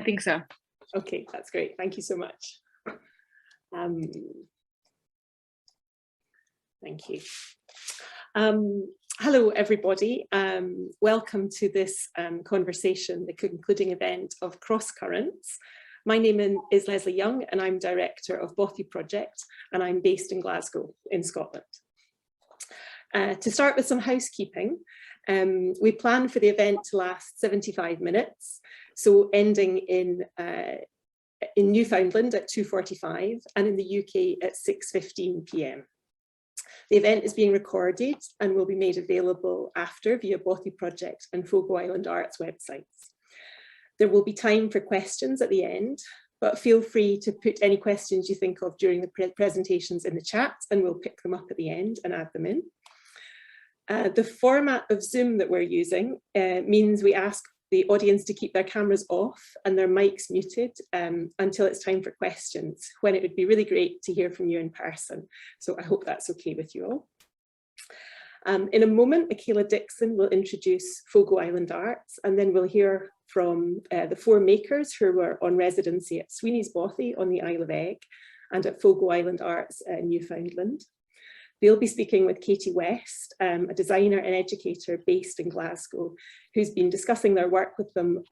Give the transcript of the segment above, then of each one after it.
think so. Okay, that's great. Thank you so much. Thank you. Hello, everybody. Welcome to this conversation, the concluding event of Cross Currents. My name is Leslie Young, and I'm director of Bothy Project, and I'm based in Glasgow in Scotland. To start with some housekeeping, we plan for the event to last 75 minutes, so ending in Newfoundland at 2:45 and in the UK at 6:15 p.m. The event is being recorded and will be made available after via Bothy Project and Fogo Island Arts websites. There will be time for questions at the end, but feel free to put any questions you think of during the presentations in the chat, and we'll pick them up at the end and add them in. The format of Zoom that we're using means we ask the audience to keep their cameras off and their mics muted until it's time for questions, when it would be really great to hear from you in person. So I hope that's okay with you all. In a moment, Michaela Dixon will introduce Fogo Island Arts, and then we'll hear from the four makers who were on residency at Sweeney's Bothy on the Isle of Eigg and at Fogo Island Arts Newfoundland. They'll be speaking with Katy West, a designer and educator based in Glasgow, who's been discussing their work with them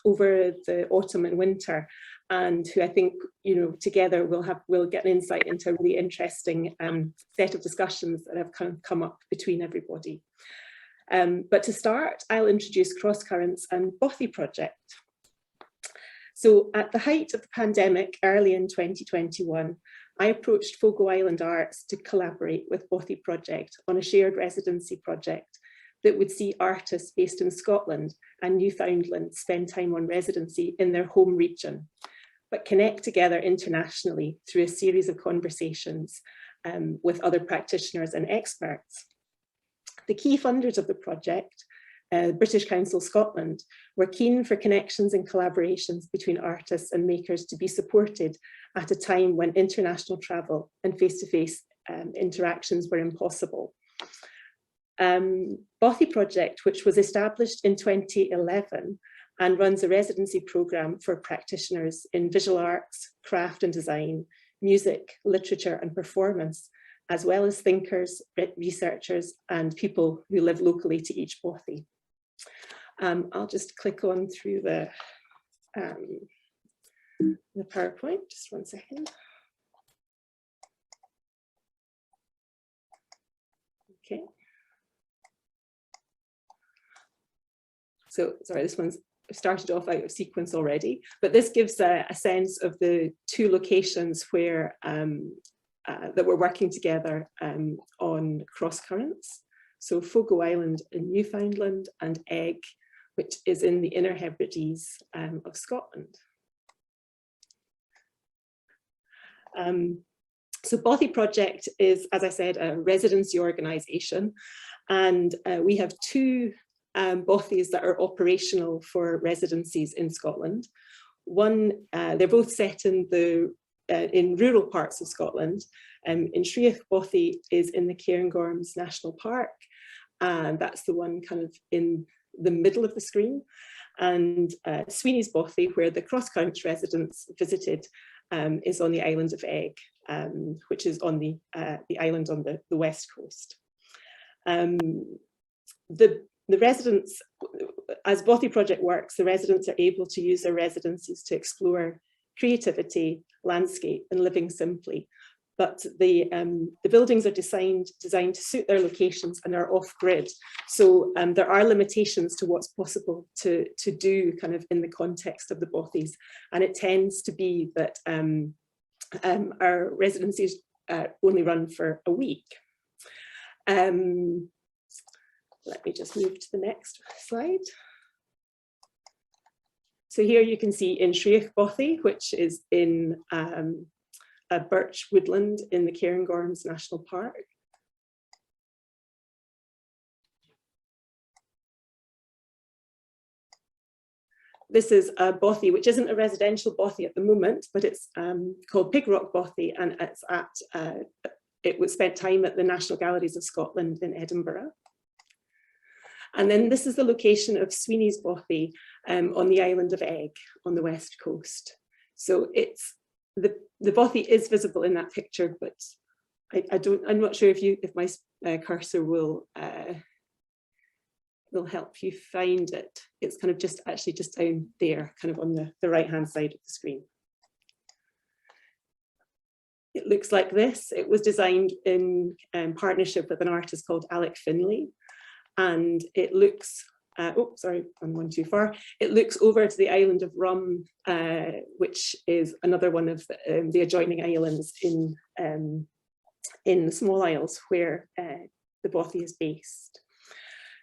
over the autumn and winter, and who I think, you know, together we'll get an insight into a really interesting set of discussions that have kind of come up between everybody. But to start, I'll introduce Cross Currents and Bothy Project. So at the height of the pandemic, early in 2021, I approached Fogo Island Arts to collaborate with Bothy Project on a shared residency project that would see artists based in Scotland and Newfoundland spend time on residency in their home region, but connect together internationally through a series of conversations with other practitioners and experts. The key funders of the project, British Council Scotland, were keen for connections and collaborations between artists and makers to be supported at a time when international travel and face-to-face interactions were impossible. Bothy Project, which was established in 2011 and runs a residency programme for practitioners in visual arts, craft and design, music, literature and performance, as well as thinkers, researchers and people who live locally to each Bothy. I'll just click on through the PowerPoint, just one second. Okay. So, sorry, this one's started off out of sequence already, but this gives a sense of the two locations where that we're working together on Cross Currents. So Fogo Island in Newfoundland and Eigg, which is in the Inner Hebrides of Scotland. So Bothy Project is, as I said, a residency organisation, and we have two Bothys that are operational for residencies in Scotland. One, they're both set in rural parts of Scotland. In Shrieach, Bothy is in the Cairngorms National Park, and that's the one kind of in the middle of the screen. And Sweeney's Bothy, where the Cross Currents residents visited, is on the island of Eigg, which is on the island on the west coast. The residents, as Bothy Project works, the residents are able to use their residencies to explore creativity, landscape and living simply. But the buildings are designed to suit their locations and are off-grid. So there are limitations to what's possible to do kind of in the context of the Bothys. And it tends to be that our residencies only run for a week. Let me just move to the next slide. So here you can see in Shrieach Bothy, which is in a birch woodland in the Cairngorms National Park. This is a Bothy, which isn't a residential Bothy at the moment, but it's called Pig Rock Bothy, and it's it was spent time at the National Galleries of Scotland in Edinburgh. And then this is the location of Sweeney's Bothy on the island of Eigg on the west coast. So it's the Bothy is visible in that picture, but I'm not sure if my cursor will help you find it. It's kind of just down there, kind of on the right hand side of the screen. It looks like this. It was designed in partnership with an artist called Alec Finlay, and it looks, oh, sorry, I'm going too far. It looks over to the island of Rum, which is another one of the adjoining islands in the Small Isles where the Bothy is based.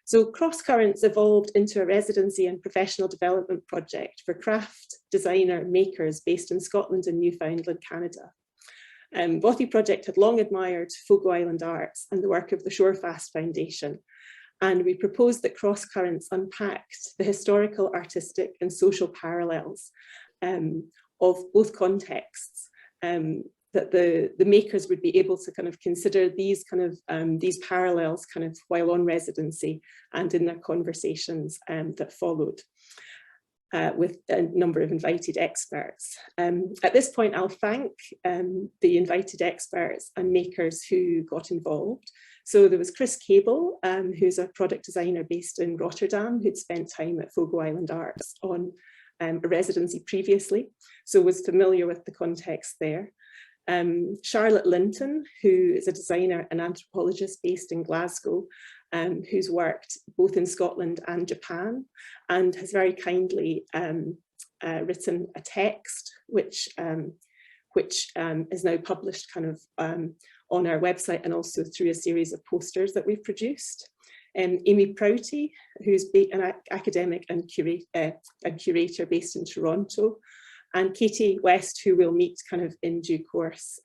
So Cross Currents evolved into a residency and professional development project for craft designer makers based in Scotland and Newfoundland, Canada. Bothy Project had long admired Fogo Island arts and the work of the Shorefast Foundation, and we proposed that Cross Currents unpacked the historical, artistic and social parallels of both contexts, that the makers would be able to kind of consider these parallels kind of while on residency and in their conversations that followed. With a number of invited experts. At this point, I'll thank the invited experts and makers who got involved. So there was Chris Kabel, who's a product designer based in Rotterdam, who'd spent time at Fogo Island Arts on a residency previously, so was familiar with the context there. Charlotte Linton, who is a designer and anthropologist based in Glasgow, who's worked both in Scotland and Japan, and has very kindly written a text which is now published kind of on our website and also through a series of posters that we've produced. Amy Proutry, who's an academic and curator based in Toronto, and Katy West, who we'll meet kind of in due course,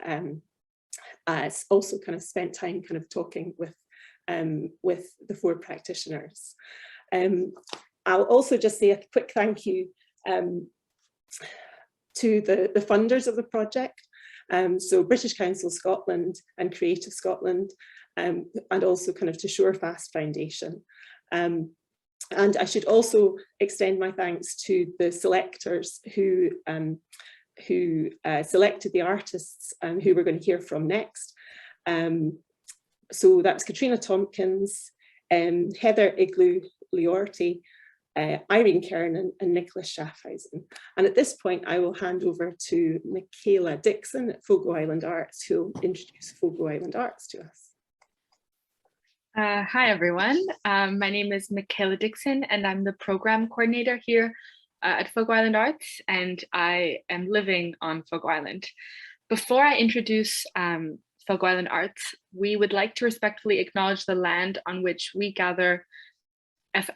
has also kind of spent time kind of talking with the 4 practitioners. I'll also just say a quick thank you to the funders of the project, so British Council Scotland and Creative Scotland, and also kind of to Shorefast Foundation. And I should also extend my thanks to the selectors who selected the artists who we're going to hear from next. So that's Katrina Tompkins, Heather Igloo-Liorty, Irene Kernan and Nicholas Schaffhausen. And at this point, I will hand over to Michaela Dixon at Fogo Island Arts, who will introduce Fogo Island Arts to us. Hi, everyone. My name is Michaela Dixon, and I'm the program coordinator here at Fogo Island Arts, and I am living on Fogo Island. Before I introduce Fogo Island Arts, we would like to respectfully acknowledge the land on which we gather as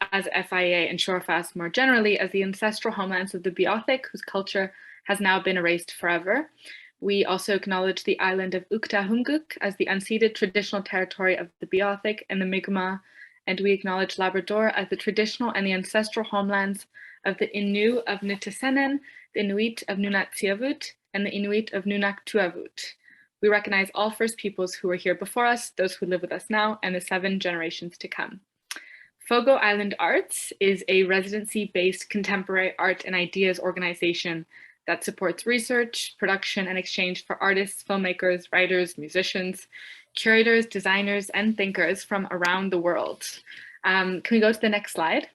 FIA and Shorefast more generally as the ancestral homelands of the Beothic, whose culture has now been erased forever. We also acknowledge the island of Uktahumguk as the unceded traditional territory of the Beothic and the Mi'kmaq, and we acknowledge Labrador as the traditional and the ancestral homelands of the Innu of Nitassenen, the Inuit of Nunatsiavut, and the Inuit of Nunaktuavut. We recognize all First Peoples who were here before us, those who live with us now, and the 7 generations to come. Fogo Island Arts is a residency-based contemporary art and ideas organization that supports research, production, and exchange for artists, filmmakers, writers, musicians, curators, designers, and thinkers from around the world. Can we go to the next slide?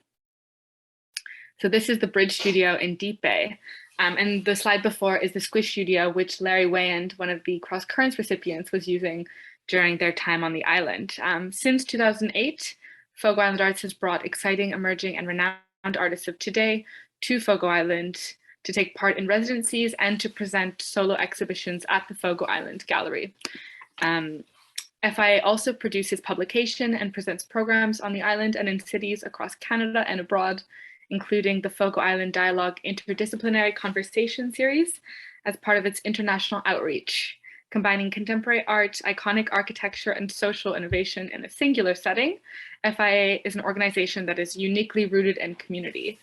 So this is the Bridge Studio in Deep Bay. And the slide before is the Squish Studio, which Larry Weyand, one of the Cross Currents recipients, was using during their time on the island. Since 2008, Fogo Island Arts has brought exciting, emerging, and renowned artists of today to Fogo Island to take part in residencies and to present solo exhibitions at the Fogo Island Gallery. FIA also produces publication and presents programs on the island and in cities across Canada and abroad, including the Fogo Island Dialogue Interdisciplinary Conversation Series as part of its international outreach, combining contemporary art, iconic architecture, and social innovation in a singular setting. FIA is an organization that is uniquely rooted in community.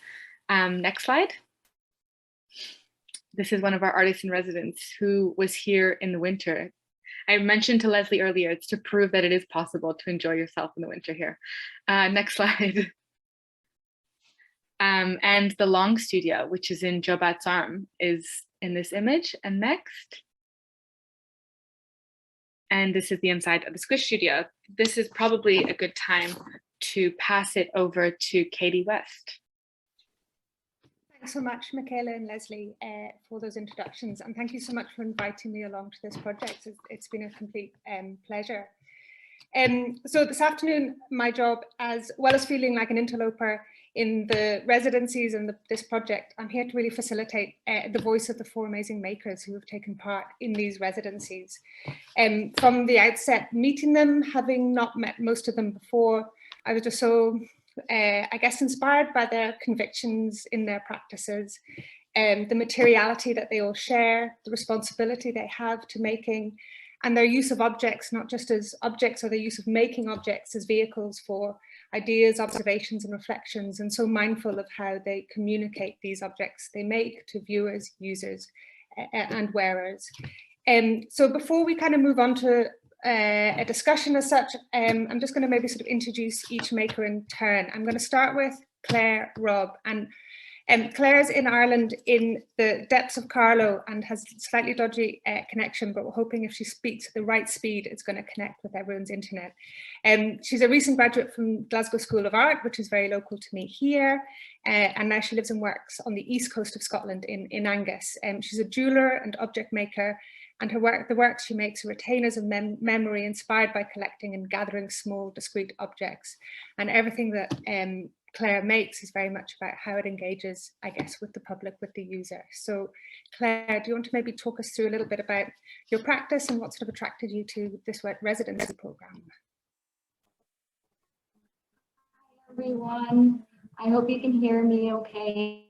Next slide. This is one of our artists in residence who was here in the winter. I mentioned to Leslie earlier, it's to prove that it is possible to enjoy yourself in the winter here. Next slide. And the long studio, which is in Jobat's arm, is in this image. And next. And this is the inside of the Squish studio. This is probably a good time to pass it over to Katy West. Thanks so much, Michaela and Leslie, for those introductions. And thank you so much for inviting me along to this project. It's been a complete pleasure. So this afternoon, my job, as well as feeling like an interloper in the residencies and this project, I'm here to really facilitate the voice of the 4 amazing makers who have taken part in these residencies. From the outset, meeting them, having not met most of them before, I was just so, I guess, inspired by their convictions in their practices, the materiality that they all share, the responsibility they have to making, and their use of objects, not just as objects, or their use of making objects as vehicles for ideas, observations, and reflections, and so mindful of how they communicate these objects they make to viewers, users, and wearers. So before we kind of move on to a discussion as such, I'm just going to maybe sort of introduce each maker in turn. I'm going to start with Clare, Robb, and Clare's in Ireland in the depths of Carlow and has slightly dodgy connection, but we're hoping if she speaks at the right speed, it's going to connect with everyone's internet. She's a recent graduate from Glasgow School of Art, which is very local to me here, and now she lives and works on the east coast of Scotland in Angus. She's a jeweller and object maker, and the works she makes are retainers of memory inspired by collecting and gathering small, discrete objects. And everything that Clare makes is very much about how it engages, I guess, with the public, with the user. So Clare, do you want to maybe talk us through a little bit about your practice and what sort of attracted you to this residency program? Hi everyone, I hope you can hear me okay.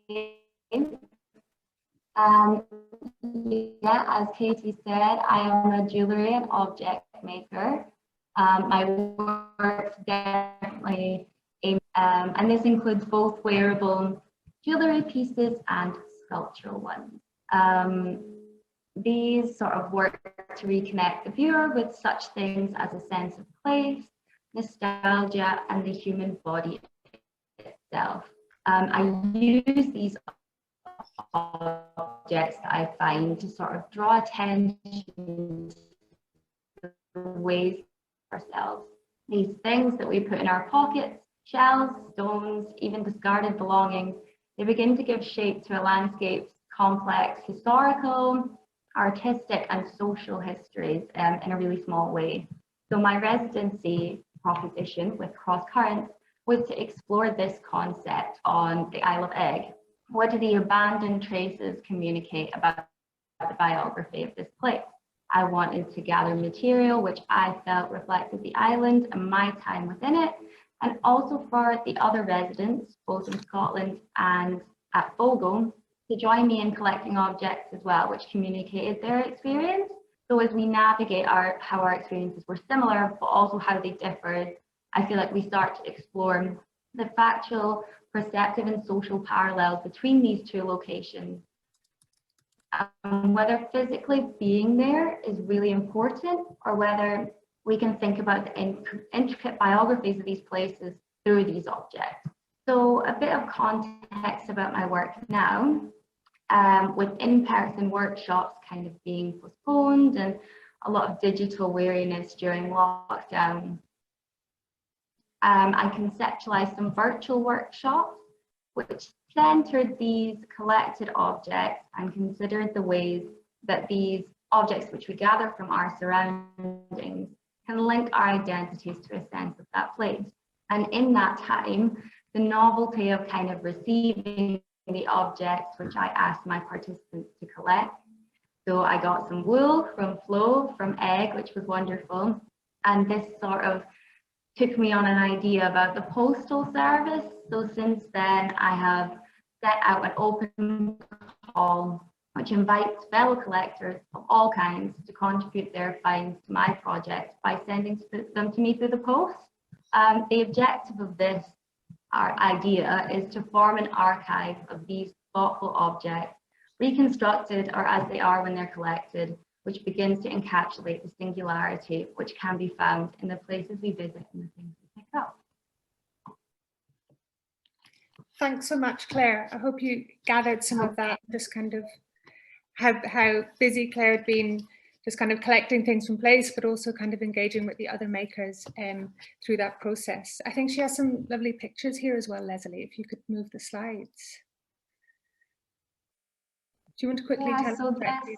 Yeah, as Katy said, I am a jewellery and object maker. My work definitely and this includes both wearable jewellery pieces and sculptural ones. These sort of work to reconnect the viewer with such things as a sense of place, nostalgia, and the human body itself. I use these objects that I find to sort of draw attention to the ways ourselves. These things that we put in our pockets, shells, stones, even discarded belongings, they begin to give shape to a landscape's complex historical, artistic, and social histories in a really small way. So my residency proposition with Cross Currents was to explore this concept on the Isle of Eigg. What do the abandoned traces communicate about the biography of this place? I wanted to gather material which I felt reflected the island and my time within it, and also for the other residents, both in Scotland and at Fogo, to join me in collecting objects as well, which communicated their experience. So as we navigate how our experiences were similar, but also how they differed, I feel like we start to explore the factual, perceptive, and social parallels between these two locations. Whether physically being there is really important, or whether we can think about the intricate biographies of these places through these objects. So a bit of context about my work now, with in-person workshops kind of being postponed and a lot of digital weariness during lockdown. I conceptualized some virtual workshops which centered these collected objects and considered the ways that these objects which we gather from our surroundings can link our identities to a sense of that place. And in that time, the novelty of kind of receiving the objects which I asked my participants to collect. So I got some wool from Flo from Eigg, which was wonderful. And this sort of took me on an idea about the postal service. So since then, I have set out an open call which invites fellow collectors of all kinds to contribute their finds to my project by sending them to me through the post. The objective of this idea is to form an archive of these thoughtful objects, reconstructed or as they are when they're collected, which begins to encapsulate the singularity which can be found in the places we visit and the things we pick up. Thanks so much, Claire. I hope you gathered some of that, just kind of how busy Claire had been, just kind of collecting things from place, but also kind of engaging with the other makers through that process. I think she has some lovely pictures here as well, Leslie, if you could move the slides. Do you want to quickly tell us about this?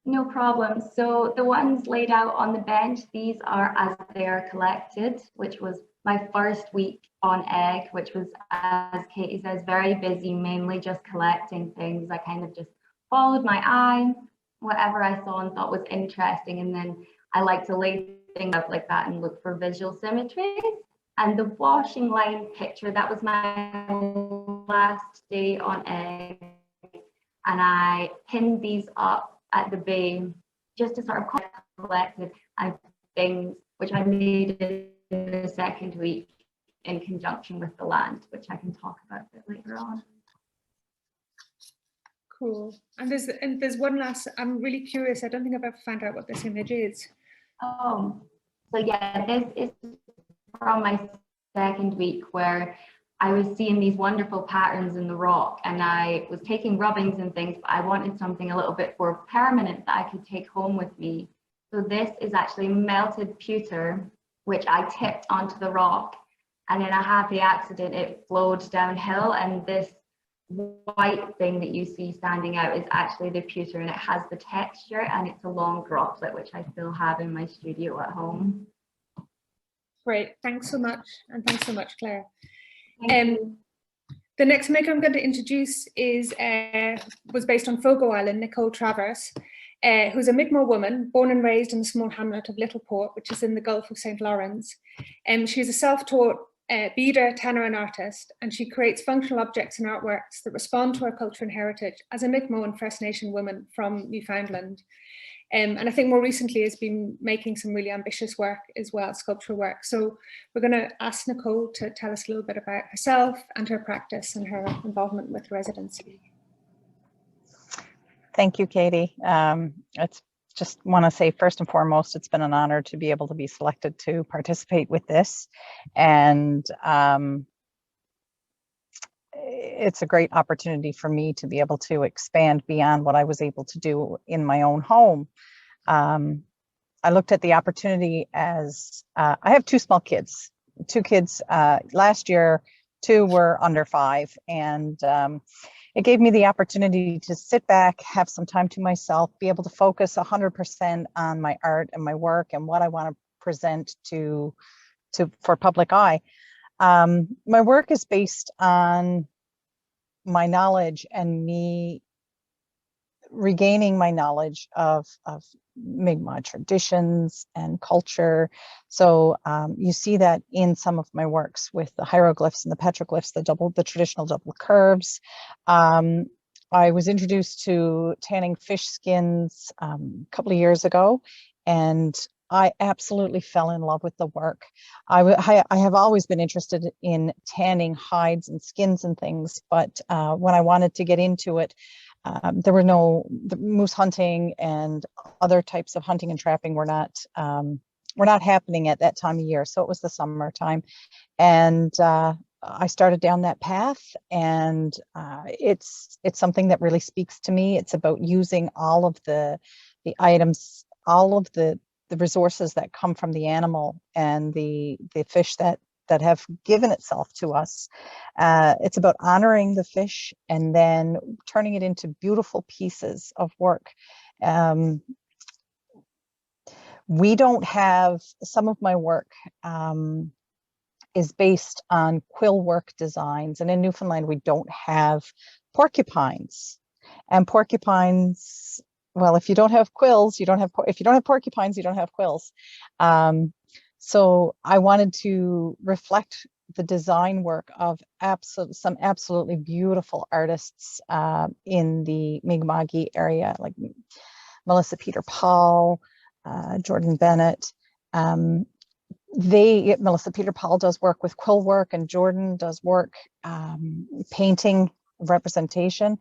No problem. So the ones laid out on the bench, these are as they are collected, which was my first week on Eigg, which was, as Katie says, very busy, mainly just collecting things. I kind of just followed my eye, whatever I saw and thought was interesting. And then I like to lay things out like that and look for visual symmetries. And the washing line picture, that was my last day on Eigg. And I pinned these up at the bay just to sort of collect and things which I made in the second week in conjunction with the land, which I can talk about a bit later on. Cool. And there's one last, I'm really curious, I don't think I've ever found out what this image is. Oh, so yeah, this is from my second week where I was seeing these wonderful patterns in the rock, and I was taking rubbings and things, but I wanted something a little bit more permanent that I could take home with me. So this is actually melted pewter, which I tipped onto the rock, and in a happy accident, it flowed downhill, and this white thing that you see standing out is actually the pewter, and it has the texture, and it's a long droplet, which I still have in my studio at home. Great, thanks so much, and thanks so much, Claire. The next maker I'm going to introduce was based on Fogo Island, Nicole Travers, who's a Mi'kmaq woman born and raised in the small hamlet of Little Port, which is in the Gulf of St. Lawrence. She's a self-taught beader, tanner and artist, and she creates functional objects and artworks that respond to her culture and heritage as a Mi'kmaq and First Nation woman from Newfoundland. And I think more recently has been making some really ambitious work as well, sculptural work. So we're going to ask Nicole to tell us a little bit about herself and her practice and her involvement with residency. Thank you, Katie. It's just want to say first and foremost, it's been an honor to be able to be selected to participate with this. And it's a great opportunity for me to be able to expand beyond what I was able to do in my own home. I looked at the opportunity as, I have two small kids, last year, 2 were under 5, and it gave me the opportunity to sit back, have some time to myself, be able to focus 100% on my art and my work and what I want to present for public eye. My work is based on my knowledge and me regaining my knowledge of Mi'kmaq traditions and culture. So you see that in some of my works with the hieroglyphs and the petroglyphs, the traditional double curves. I was introduced to tanning fish skins a couple of years ago, and I absolutely fell in love with the work. I have always been interested in tanning hides and skins and things, but when I wanted to get into it, there were the moose hunting and other types of hunting and trapping were not happening at that time of year. So it was the summertime, and I started down that path, and it's something that really speaks to me. It's about using all of the items, all of the resources that come from the animal and the fish that have given itself to us. It's about honoring the fish and then turning it into beautiful pieces of work. We don't have, some of my work is based on quill work designs, and in Newfoundland we don't have porcupines. And porcupines, well, if you don't have quills, you don't have, if you don't have porcupines, you don't have quills. So I wanted to reflect the design work of some absolutely beautiful artists in the Mi'kmaq area, like Melissa Peter Paul, Jordan Bennett. Melissa Peter Paul does work with quill work, and Jordan does work painting representation.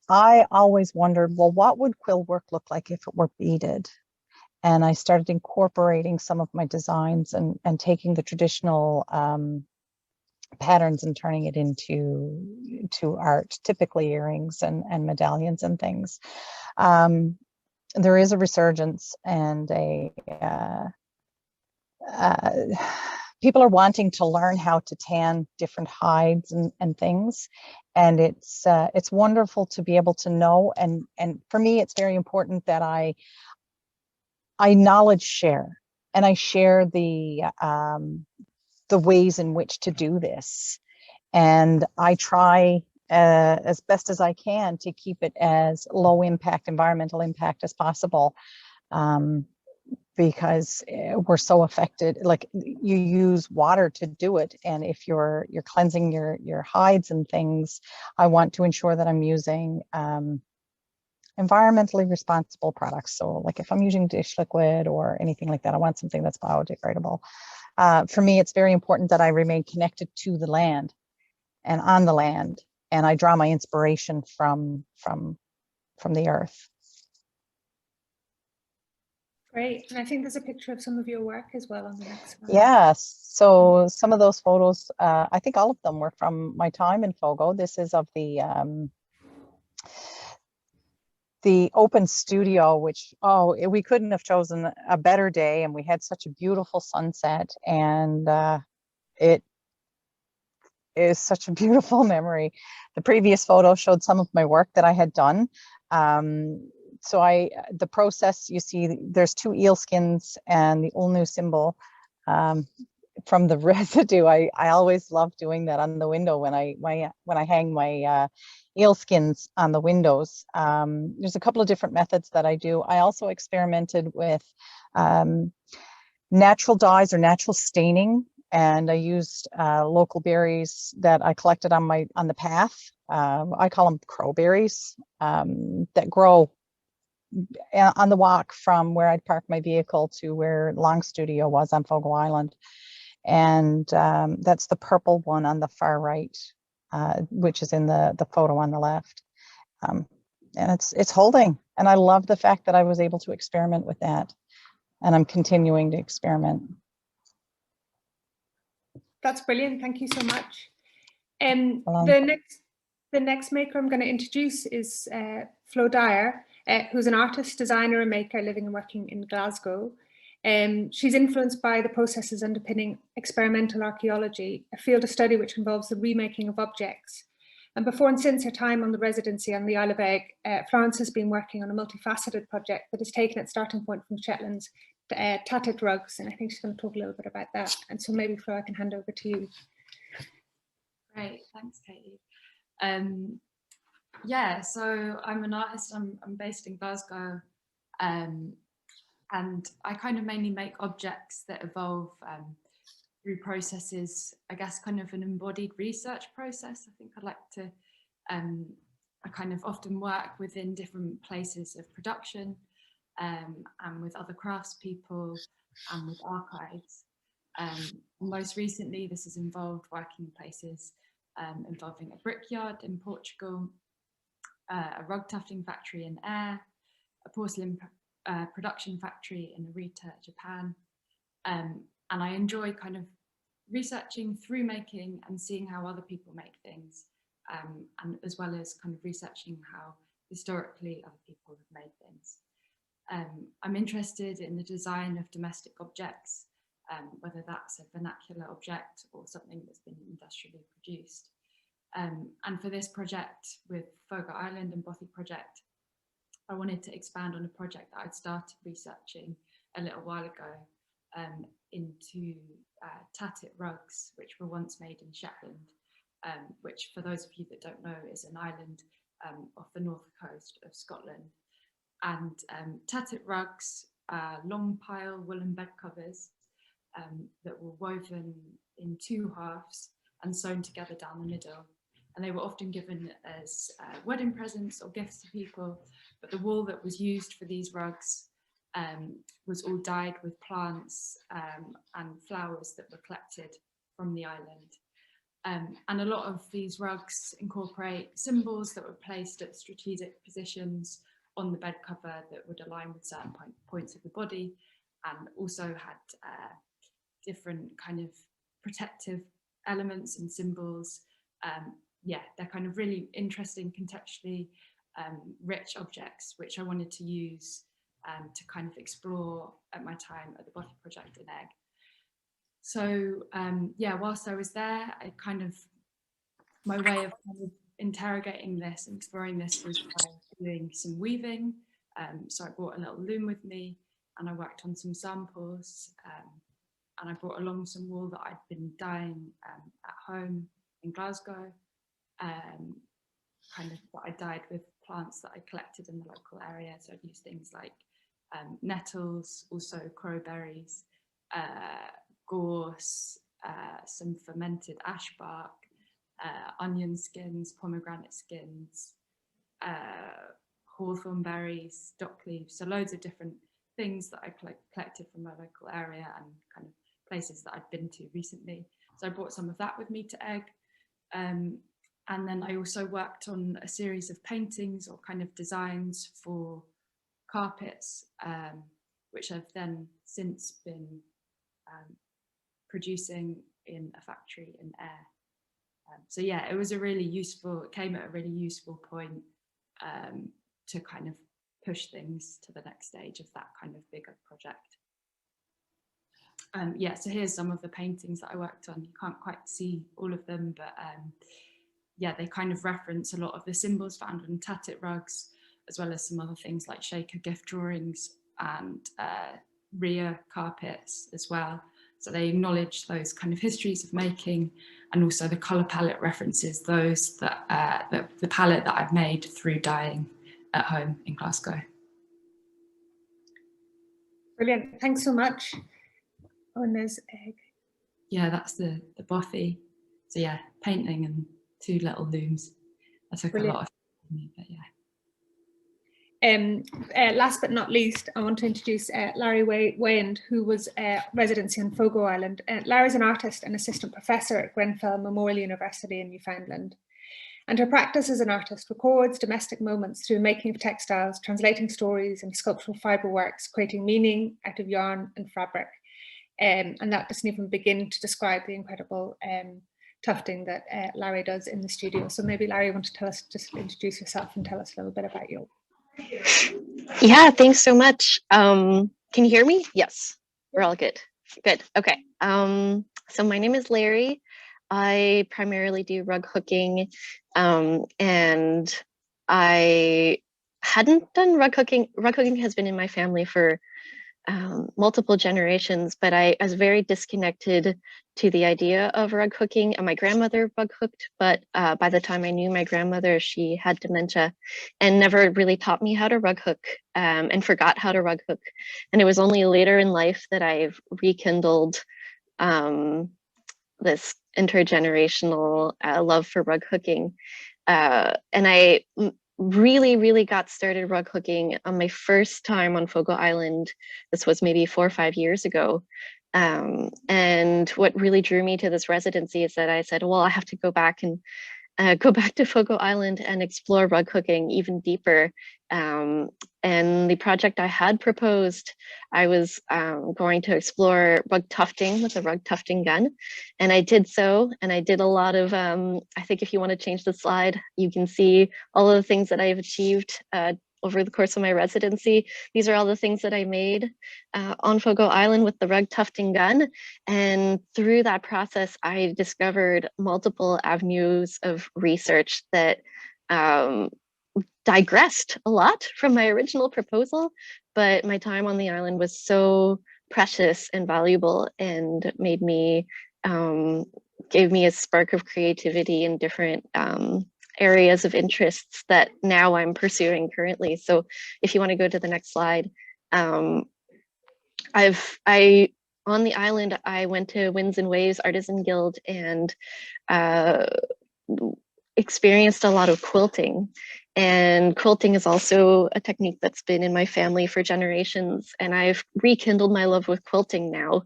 I always wondered, well, what would quill work look like if it were beaded? And I started incorporating some of my designs and taking the traditional patterns and turning it into art, typically earrings and medallions and things. There is a resurgence and people are wanting to learn how to tan different hides and things, and it's wonderful to be able to know. And for me, it's very important that I knowledge share, and I share the ways in which to do this, and I try as best as I can to keep it as low impact, environmental impact as possible. Because we're so affected. Like, you use water to do it, and if you're cleansing your hides and things, I want to ensure that I'm using environmentally responsible products. So like if I'm using dish liquid or anything like that, I want something that's biodegradable. For me, it's very important that I remain connected to the land and on the land, and I draw my inspiration from the earth. Great, and I think there's a picture of some of your work as well on the next slide. Yes, so some of those photos, I think all of them were from my time in Fogo. This is of the open studio, which, we couldn't have chosen a better day, and we had such a beautiful sunset, and it is such a beautiful memory. The previous photo showed some of my work that I had done. So the process, you see, there's 2 eel skins and the Ulnu symbol from the residue. I always love doing that on the window when I hang my eel skins on the windows. There's a couple of different methods that I do. I also experimented with natural dyes or natural staining, and I used local berries that I collected on the path. I call them crowberries, that grow on the walk from where I'd park my vehicle to where Long Studio was on Fogo Island. And that's the purple one on the far right, which is in the photo on the left. And it's holding. And I love the fact that I was able to experiment with that. And I'm continuing to experiment. That's brilliant. Thank you so much. The next maker I'm going to introduce is Flo Dwyer, who's an artist, designer, and maker living and working in Glasgow. She's influenced by the processes underpinning experimental archaeology, a field of study which involves the remaking of objects. And before and since her time on the residency on the Isle of Eigg, Florence has been working on a multifaceted project that has taken its starting point from Shetland's tatted rugs, and I think she's going to talk a little bit about that. And so maybe, Flo, I can hand over to you. Great, thanks, Katie. Yeah, so I'm an artist. I'm based in Glasgow, and I kind of mainly make objects that evolve through processes, I guess, kind of an embodied research process. I think I like to, I kind of often work within different places of production, and with other craftspeople and with archives. Most recently, this has involved working in places involving a brickyard in Portugal, a rug tufting factory in Ayr, a porcelain production factory in Narita, Japan. And I enjoy kind of researching through making and seeing how other people make things, and as well as kind of researching how historically other people have made things. I'm interested in the design of domestic objects, whether that's a vernacular object or something that's been industrially produced. And for this project with Fogo Island and Bothy Project, I wanted to expand on a project that I'd started researching a little while ago into tatted rugs, which were once made in Shetland, which, for those of you that don't know, is an island off the north coast of Scotland. And tatted rugs are long pile woolen bed covers that were woven in 2 halves and sewn together down the middle. And they were often given as wedding presents or gifts to people, but the wool that was used for these rugs was all dyed with plants and flowers that were collected from the island. And a lot of these rugs incorporate symbols that were placed at strategic positions on the bed cover that would align with certain points of the body, and also had different kind of protective elements and symbols. Yeah, they're kind of really interesting, contextually rich objects, which I wanted to use to kind of explore at my time at the Bothy Project in Eigg. So yeah, whilst I was there, my way of kind of interrogating this and exploring this was by doing some weaving. So I brought a little loom with me and I worked on some samples, and I brought along some wool that I'd been dyeing at home in Glasgow, kind of what I dyed with plants that I collected in the local area. So I'd use things like nettles, also crowberries, gorse, some fermented ash bark, onion skins, pomegranate skins, hawthorn berries, dock leaves, so loads of different things that I collected from my local area and kind of places that I'd been to recently. So I brought some of that with me to Eigg. And then I also worked on a series of paintings or kind of designs for carpets, which I've then since been producing in a factory in Ayr. So yeah, it was a really useful, it came at a really useful point to kind of push things to the next stage of that kind of bigger project. Yeah, so here's some of the paintings that I worked on. You can't quite see all of them, but yeah, they kind of reference a lot of the symbols found on tattit rugs, as well as some other things like shaker gift drawings and Rhea carpets as well. So they acknowledge those kind of histories of making, and also the colour palette references those that the palette that I've made through dyeing at home in Glasgow. Brilliant, thanks so much. Oh, and there's Eigg. Yeah, that's the Bothy. So yeah, painting and 2 little looms. That took Brilliant. A lot of me, but yeah. Last but not least, I want to introduce Larry Weyand, who was residency on Fogo Island. Larry's an artist and assistant professor at Grenfell Memorial University in Newfoundland. And her practice as an artist records domestic moments through making of textiles, translating stories and sculptural fibre works, creating meaning out of yarn and fabric. And that doesn't even begin to describe the incredible tufting that Larry does in the studio. So maybe Larry, you want to tell us, just introduce yourself and tell us a little bit about you. Yeah, thanks so much. Can you hear me? Yes, we're all good. Good, okay. So my name is Larry. I primarily do rug hooking, and I hadn't done rug hooking. Rug hooking has been in my family for multiple generations, but I was very disconnected to the idea of rug hooking. And my grandmother rug hooked, but by the time I knew my grandmother, she had dementia and never really taught me how to rug hook, and forgot how to rug hook. And it was only later in life that I've rekindled this intergenerational love for rug hooking. And I really got started rug hooking on my first time on Fogo Island. This was maybe 4 or 5 years ago. And what really drew me to this residency is that I said, well, I have to go back and go back to Fogo Island and explore rug hooking even deeper. And the project I had proposed, I was going to explore rug tufting with a rug tufting gun. And I did so, and I did a lot of, I think if you want to change the slide, you can see all of the things that I've achieved over the course of my residency. These are all the things that I made on Fogo Island with the rug tufting gun. And through that process, I discovered multiple avenues of research that digressed a lot from my original proposal, but my time on the island was so precious and valuable and made me, gave me a spark of creativity in different areas of interests that now I'm pursuing currently. So if you want to go to the next slide, on the island, I went to Winds and Waves Artisan Guild and experienced a lot of quilting. And quilting is also a technique that's been in my family for generations. And I've rekindled my love with quilting now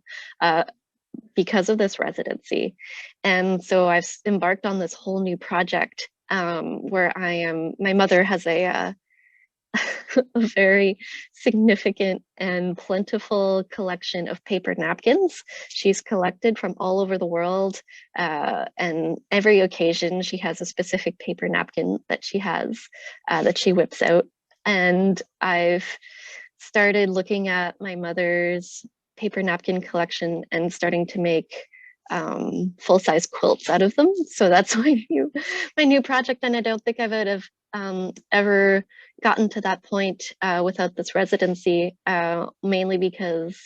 because of this residency. And so I've embarked on this whole new project where my mother has a, a very significant and plentiful collection of paper napkins. She's collected from all over the world, and every occasion she has a specific paper napkin that she has, that she whips out. And I've started looking at my mother's paper napkin collection and starting to make full-size quilts out of them. So that's my new project, and I don't think I would have ever gotten to that point without this residency, mainly because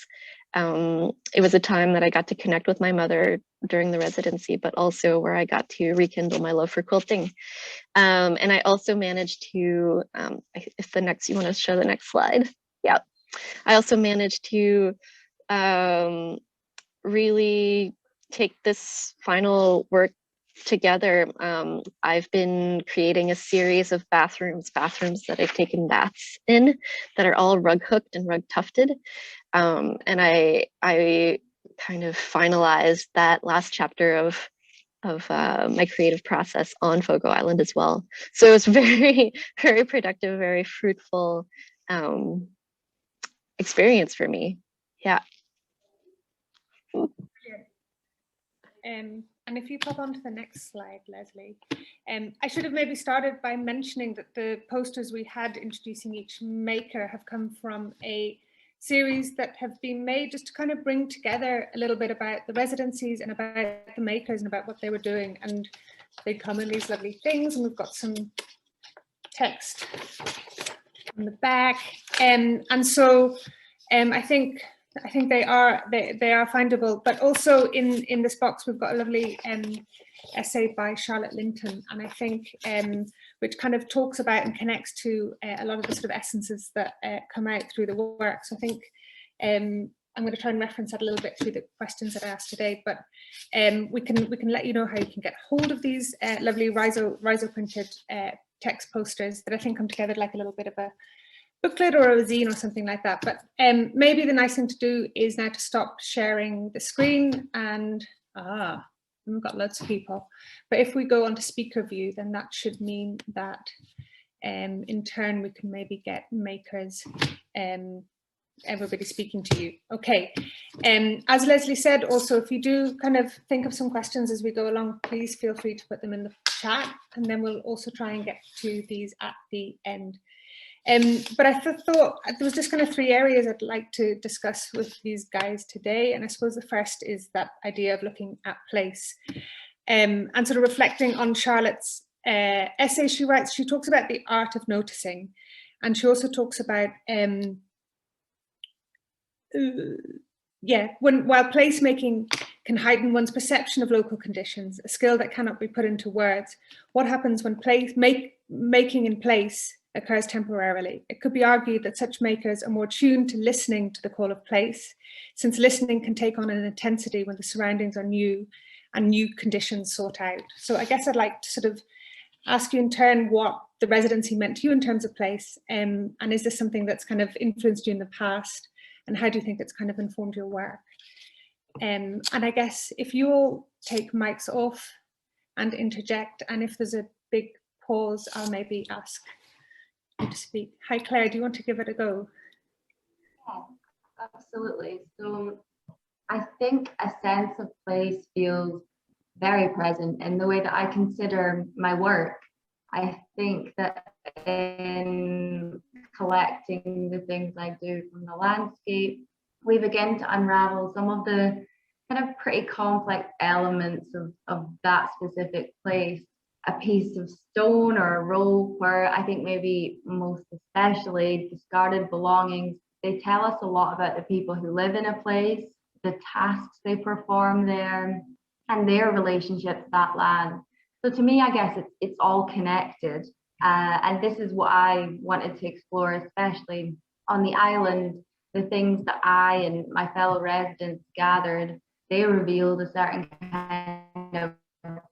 it was a time that I got to connect with my mother during the residency, but also where I got to rekindle my love for quilting. And I also managed to, if you want to show the next slide. Yeah, I also managed to really take this final work together. I've been creating a series of bathrooms that I've taken baths in that are all rug hooked and rug tufted. And I kind of finalized that last chapter of my creative process on Fogo Island as well. So it was very, very productive, very fruitful experience for me. Yeah. And if you pop on to the next slide, Leslie, I should have maybe started by mentioning that the posters we had introducing each maker have come from a series that have been made just to kind of bring together a little bit about the residencies and about the makers and about what they were doing. And they come in these lovely things, and we've got some text on the back. And so I think they are findable, but also in this box we've got a lovely essay by Charlotte Linton, and I think which kind of talks about and connects to a lot of the sort of essences that come out through the work. So I think I'm going to try and reference that a little bit through the questions that I asked today, but we can let you know how you can get hold of these lovely riso printed text posters that I think come together like a little bit of a booklet or a zine or something like that. But maybe the nice thing to do is now to stop sharing the screen, and we've got loads of people. But if we go on to speaker view, then that should mean that in turn we can maybe get makers, everybody speaking to you. Okay, as Leslie said, also if you do kind of think of some questions as we go along, please feel free to put them in the chat, and then we'll also try and get to these at the end. But I thought there was just kind of three areas I'd like to discuss with these guys today. And I suppose the first is that idea of looking at place and sort of reflecting on Charlotte's essay she writes. She talks about the art of noticing. And she also talks about, while placemaking can heighten one's perception of local conditions, a skill that cannot be put into words, what happens when making in place occurs temporarily? It could be argued that such makers are more tuned to listening to the call of place, since listening can take on an intensity when the surroundings are new and new conditions sought out. So I guess I'd like to sort of ask you in turn what the residency meant to you in terms of place, and is this something that's kind of influenced you in the past, and how do you think it's kind of informed your work? And I guess if you all take mics off and interject, and if there's a big pause, I'll maybe ask to speak. Hi Claire, do you want to give it a go? Yeah, absolutely. So I think a sense of place feels very present in the way that I consider my work. I think that in collecting the things I do from the landscape, we begin to unravel some of the kind of pretty complex elements of that specific place. A piece of stone or a rope, or I think maybe most especially discarded belongings, they tell us a lot about the people who live in a place, the tasks they perform there, and their relationship to that land. So to me, I guess it's all connected. And this is what I wanted to explore, especially on the island. The things that I and my fellow residents gathered, they revealed a certain kind of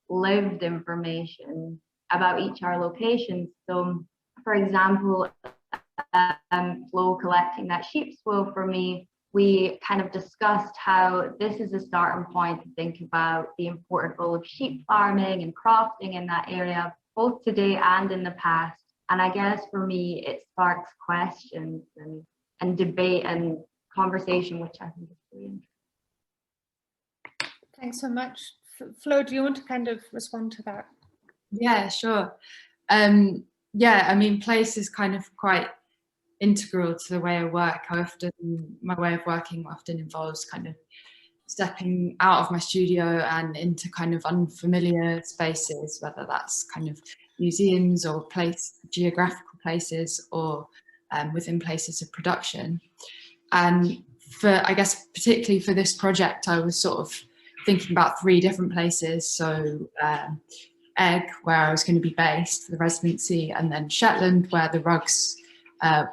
lived information about each of our locations. So for example, Flo collecting that sheep's wool for me, we kind of discussed how this is a starting point to think about the important role of sheep farming and crofting in that area, both today and in the past. And I guess for me, it sparks questions and debate and conversation, which I think is really interesting. Thanks so much. Flo, do you want to kind of respond to that? Yeah, sure. Yeah, I mean, place is kind of quite integral to the way I work. My way of working often involves kind of stepping out of my studio and into kind of unfamiliar spaces, whether that's kind of museums or geographical places, or within places of production. And I guess particularly for this project, I was sort of thinking about 3 different places. So Eigg, where I was going to be based for the residency, and then Shetland, where the rugs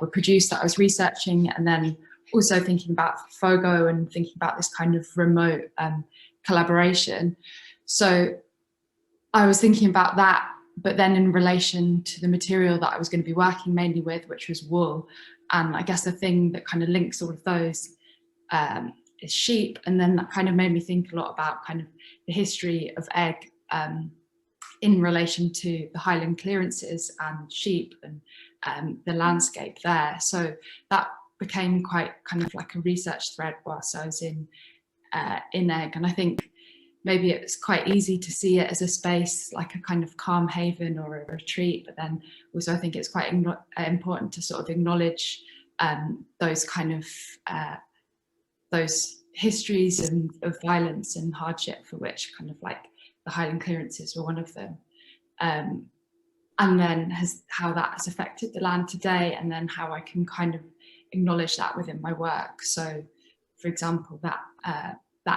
were produced that I was researching, and then also thinking about Fogo and thinking about this kind of remote collaboration. So I was thinking about that, but then in relation to the material that I was going to be working mainly with, which was wool. And I guess the thing that kind of links all of those is sheep. And then that kind of made me think a lot about kind of the history of Eigg in relation to the Highland clearances and sheep and the landscape there. So that became quite kind of like a research thread whilst I was in Eigg. And I think maybe it's quite easy to see it as a space like a kind of calm haven or a retreat, but then also I think it's quite important to sort of acknowledge those kind of those histories of violence and hardship, for which kind of like the Highland clearances were one of them. And then how that has affected the land today, and then how I can kind of acknowledge that within my work. So, for example, that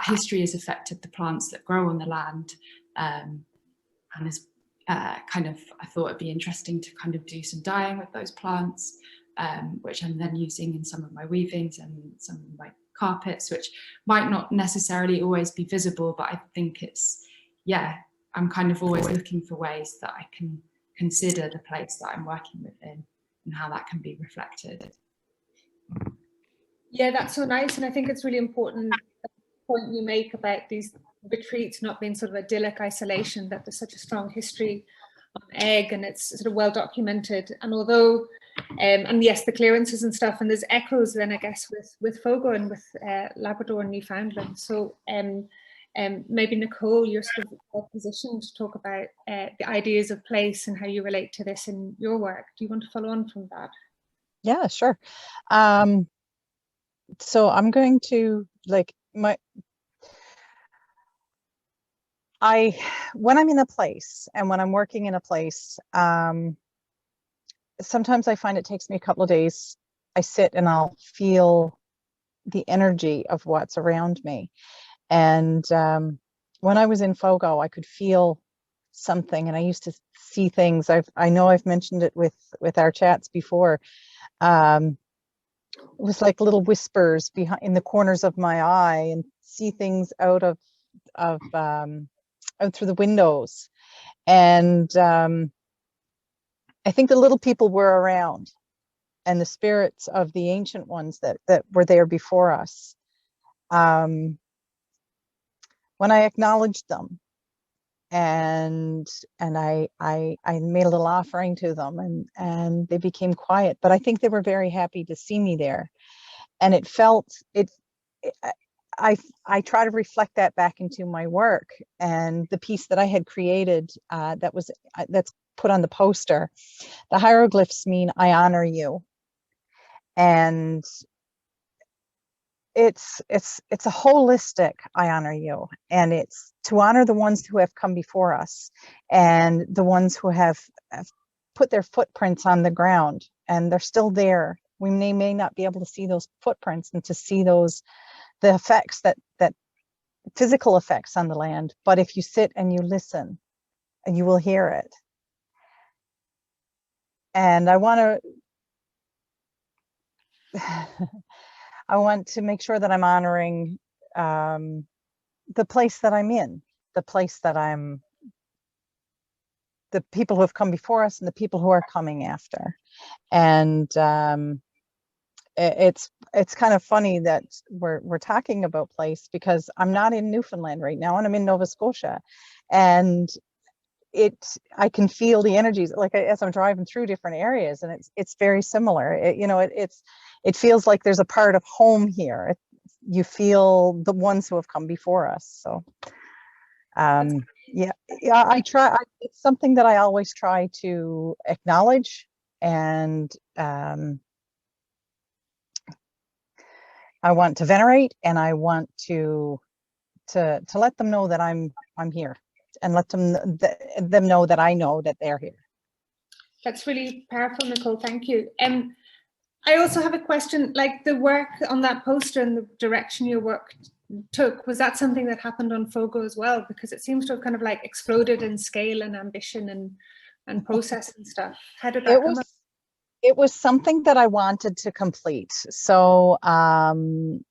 history has affected the plants that grow on the land, and is kind of, I thought it'd be interesting to kind of do some dyeing with those plants, which I'm then using in some of my weavings and some of my carpets, which might not necessarily always be visible, but I think it's, yeah, I'm kind of always looking for ways that I can consider the place that I'm working within and how that can be reflected. Yeah, that's so nice. And I think it's really important, the point you make about these retreats not being sort of idyllic isolation, that there's such a strong history on Eigg and it's sort of well documented. And although, and yes, the clearances and stuff, and there's echoes then I guess with Fogo and with Labrador and Newfoundland. So maybe Nicole, you're sort of well positioned to talk about the ideas of place and how you relate to this in your work. Do you want to follow on from that? Yeah, sure. So I'm going to when I'm in a place and when I'm working in a place, sometimes I find it takes me a couple of days. I sit and I'll feel the energy of what's around me. And when I was in Fogo, I could feel something, and I used to see things. I know I've mentioned it with our chats before. It was like little whispers behind in the corners of my eye, and see things out through the windows. And I think the little people were around, and the spirits of the ancient ones that were there before us. When I acknowledged them and I made a little offering to them, and they became quiet, but I think they were very happy to see me there. And it felt I try to reflect that back into my work, and the piece that I had created that's put on the poster. The hieroglyphs mean I honor you, and it's a holistic I honor you, and it's to honor the ones who have come before us and the ones who have put their footprints on the ground, and they're still there. We may not be able to see those footprints and to see the effects that physical effects on the land, but if you sit and you listen, and you will hear it. And I want to make sure that I'm honoring the place that I'm in, the people who have come before us and the people who are coming after. And it's kind of funny that we're talking about place, because I'm not in Newfoundland right now, and I'm in Nova Scotia. And I can feel the energies, like as I'm driving through different areas, and it's very similar. It feels like there's a part of home here. You feel the ones who have come before us. So yeah, I try. It's something that I always try to acknowledge, and I want to venerate, and I want to let them know that I'm here, and let them know that I know that they're here. That's really powerful, Nicole. Thank you. I also have a question, like the work on that poster and the direction your work took, was that something that happened on Fogo as well? Because it seems to have kind of like exploded in scale and ambition and process and stuff. How did that come up? It was something that I wanted to complete. So my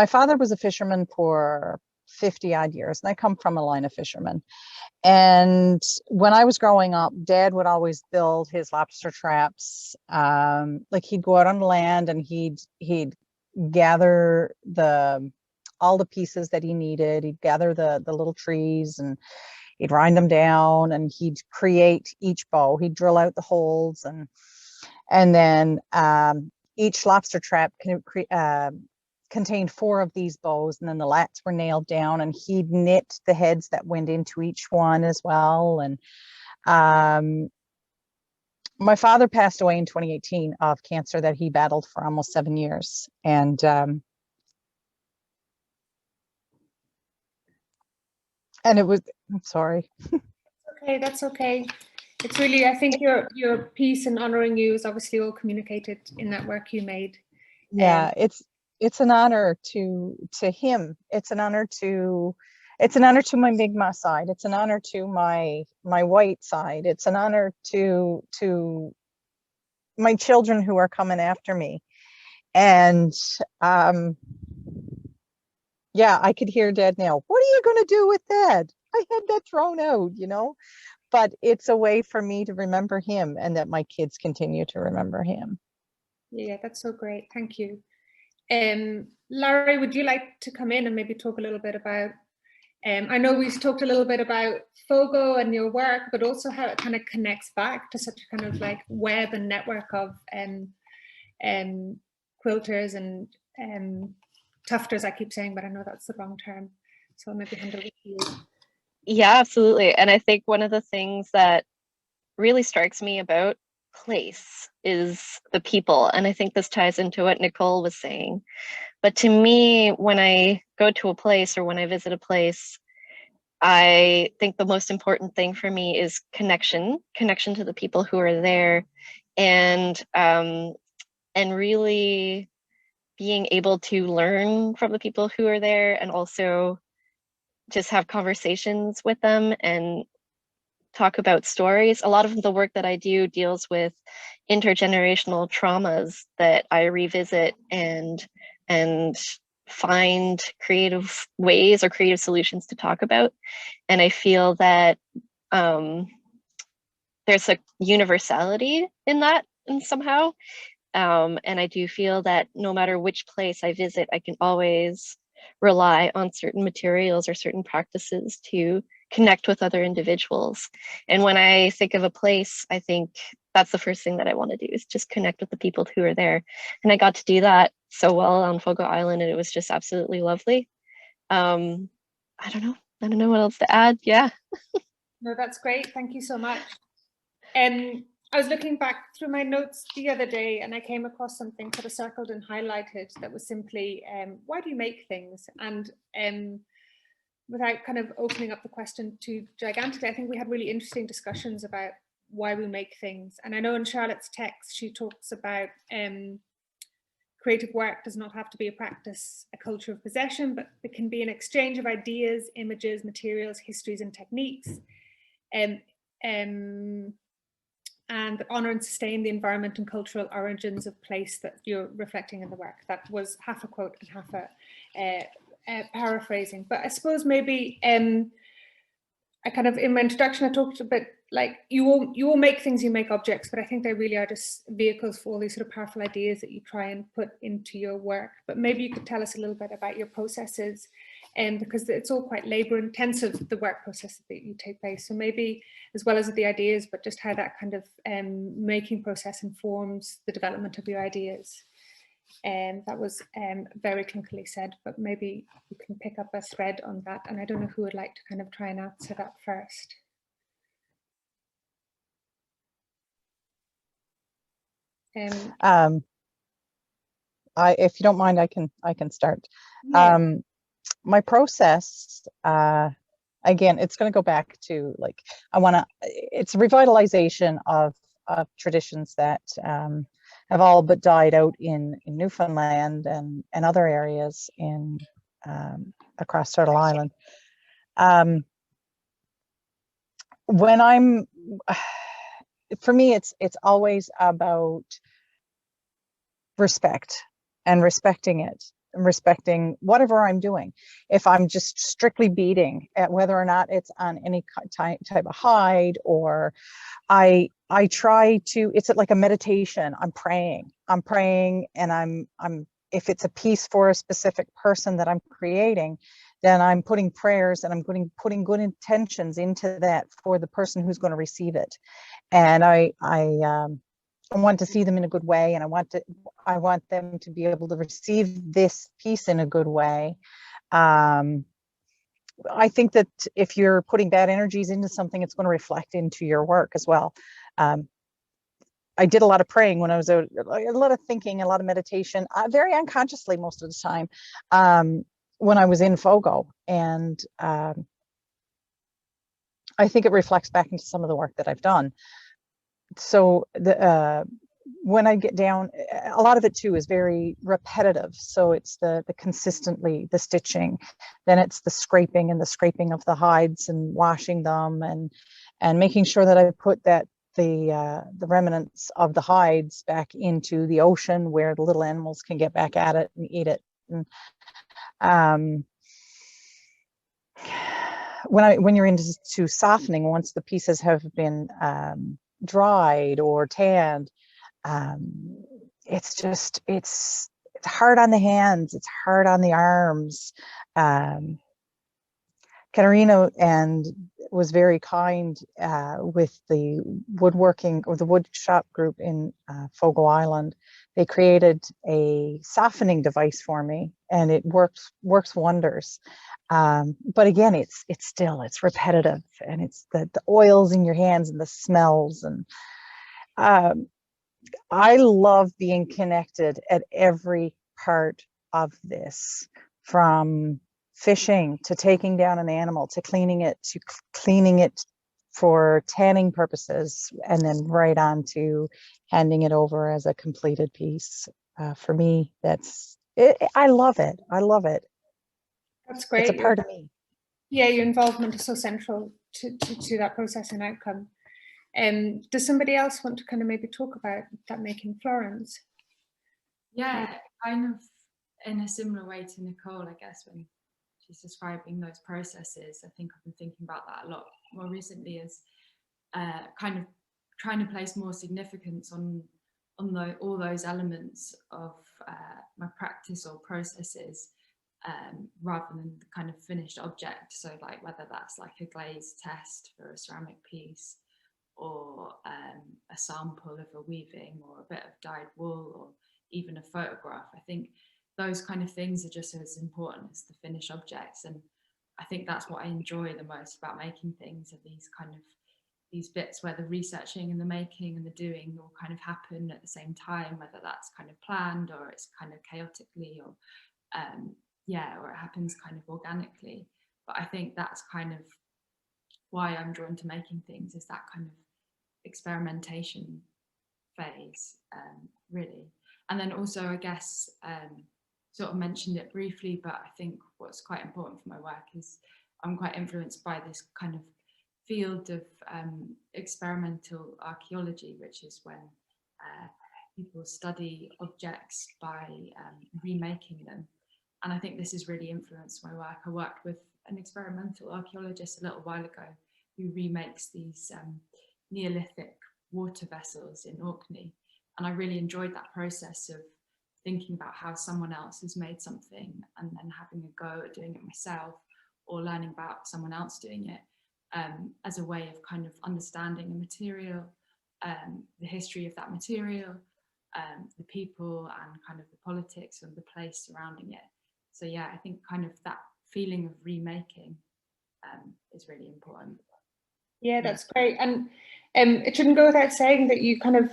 father was a fisherman for 50 odd years, and I come from a line of fishermen. And when I was growing up, Dad would always build his lobster traps. Like he'd go out on land and he'd gather all the pieces that he needed. He'd gather the little trees and he'd rind them down, and he'd create each bow. He'd drill out the holes, and then each lobster trap contained 4 of these bows, and then the lats were nailed down, and he'd knit the heads that went into each one as well. And my father passed away in 2018 of cancer that he battled for almost 7 years. And it was, I'm sorry. Okay, that's okay. It's really, I think your piece and honoring you is obviously all communicated in that work you made. Yeah, it's an honor to him. It's an honor to my Mi'kmaq side. It's an honor to my white side. It's an honor to my children who are coming after me. And yeah, I could hear Dad now. What are you going to do with that? I had that thrown out, but it's a way for me to remember him, and that my kids continue to remember him. Yeah, that's so great. Thank you. Larry, would you like to come in and maybe talk a little bit about, I know we've talked a little bit about Fogo and your work, but also how it kind of connects back to such a kind of like web and network of quilters and tufters, I keep saying, but I know that's the wrong term. So I'll maybe hand over to you. Yeah, absolutely. And I think one of the things that really strikes me about place is the people. And I think this ties into what Nicole was saying. But to me, when I go to a place or when I visit a place, I think the most important thing for me is connection to the people who are there, and really being able to learn from the people who are there, and also just have conversations with them and talk about stories. A lot of the work that I do deals with intergenerational traumas that I revisit and find creative ways or creative solutions to talk about. And I feel that there's a universality in that, and somehow. And I do feel that no matter which place I visit, I can always rely on certain materials or certain practices to connect with other individuals. And when I think of a place, I think that's the first thing that I want to do, is just connect with the people who are there. And I got to do that so well on Fogo Island, and it was just absolutely lovely. I don't know what else to add. Yeah. No, that's great. Thank you so much. I was looking back through my notes the other day, and I came across something sort of circled and highlighted that was simply, why do you make things? And without kind of opening up the question too gigantically, I think we had really interesting discussions about why we make things. And I know in Charlotte's text, she talks about creative work does not have to be a practice, a culture of possession, but it can be an exchange of ideas, images, materials, histories, and techniques. And honor and sustain the environment and cultural origins of place that you're reflecting in the work. That was half a quote and half a paraphrasing. But I suppose maybe I kind of, in my introduction, I talked a bit like you will make things, you make objects, but I think they really are just vehicles for all these sort of powerful ideas that you try and put into your work. But maybe you could tell us a little bit about your processes because it's all quite labour intensive, the work process that you take place. So maybe as well as the ideas, but just how that kind of making process informs the development of your ideas. That was very clunkily said, but maybe you can pick up a thread on that. And I don't know who would like to kind of try and answer that first. If you don't mind, I can start. Yeah. My process, again, it's going to go back to like, it's a revitalization of traditions that have all but died out in Newfoundland and other areas in across Turtle Island. For me, it's always about respect and respecting it and respecting whatever I'm doing. If I'm just strictly beading, at whether or not it's on any type of hide, or I try to, it's like a meditation. I'm praying and I'm if it's a piece for a specific person that I'm creating, then I'm putting prayers and I'm putting good intentions into that for the person who's going to receive it. And I want to see them in a good way, and I want them to be able to receive this piece in a good way. I think that if you're putting bad energies into something, it's going to reflect into your work as well. I did a lot of praying when I was out, a lot of thinking, a lot of meditation, very unconsciously most of the time, when I was in Fogo. And I think it reflects back into some of the work that I've done. So when I get down, a lot of it too is very repetitive. So it's the consistently the stitching, then it's the scraping and the scraping of the hides and washing them and making sure that I put the remnants of the hides back into the ocean where the little animals can get back at it and eat it. And, when you're into softening, once the pieces have been dried or tanned, it's hard on the hands, it's hard on the arms. Katarina was very kind with the woodworking or the wood shop group in Fogo Island. They created a softening device for me, and it works wonders. But again, it's repetitive, and it's the oils in your hands and the smells. And I love being connected at every part of this, from fishing to taking down an animal to cleaning it for tanning purposes, and then right on to handing it over as a completed piece. For me, that's it. I love it. That's great. It's a part of me. Yeah, your involvement is so central to that process and outcome. Does somebody else want to kind of maybe talk about that making Florence? Yeah, kind of in a similar way to Nicole, I guess, when she's describing those processes. I think I've been thinking about that a lot more recently, as kind of trying to place more significance on all those elements of my practice or processes, rather than the kind of finished object. So like whether that's like a glaze test for a ceramic piece, or a sample of a weaving, or a bit of dyed wool, or even a photograph. I think those kind of things are just as important as the finished objects. And I think that's what I enjoy the most about making things, are these bits where the researching and the making and the doing all kind of happen at the same time, whether that's kind of planned or it's kind of chaotically, or or it happens kind of organically. But I think that's kind of why I'm drawn to making things, is that kind of experimentation phase, really. And then also, I guess, sort of mentioned it briefly, but I think what's quite important for my work is I'm quite influenced by this kind of field of experimental archaeology, which is when people study objects by remaking them. And I think this has really influenced my work. I worked with an experimental archaeologist a little while ago who remakes these Neolithic water vessels in Orkney. And I really enjoyed that process of thinking about how someone else has made something and then having a go at doing it myself, or learning about someone else doing it as a way of kind of understanding a material, the history of that material, the people, and kind of the politics and the place surrounding it. So yeah, I think kind of that feeling of remaking is really important. Yeah, that's great. And it shouldn't go without saying that you kind of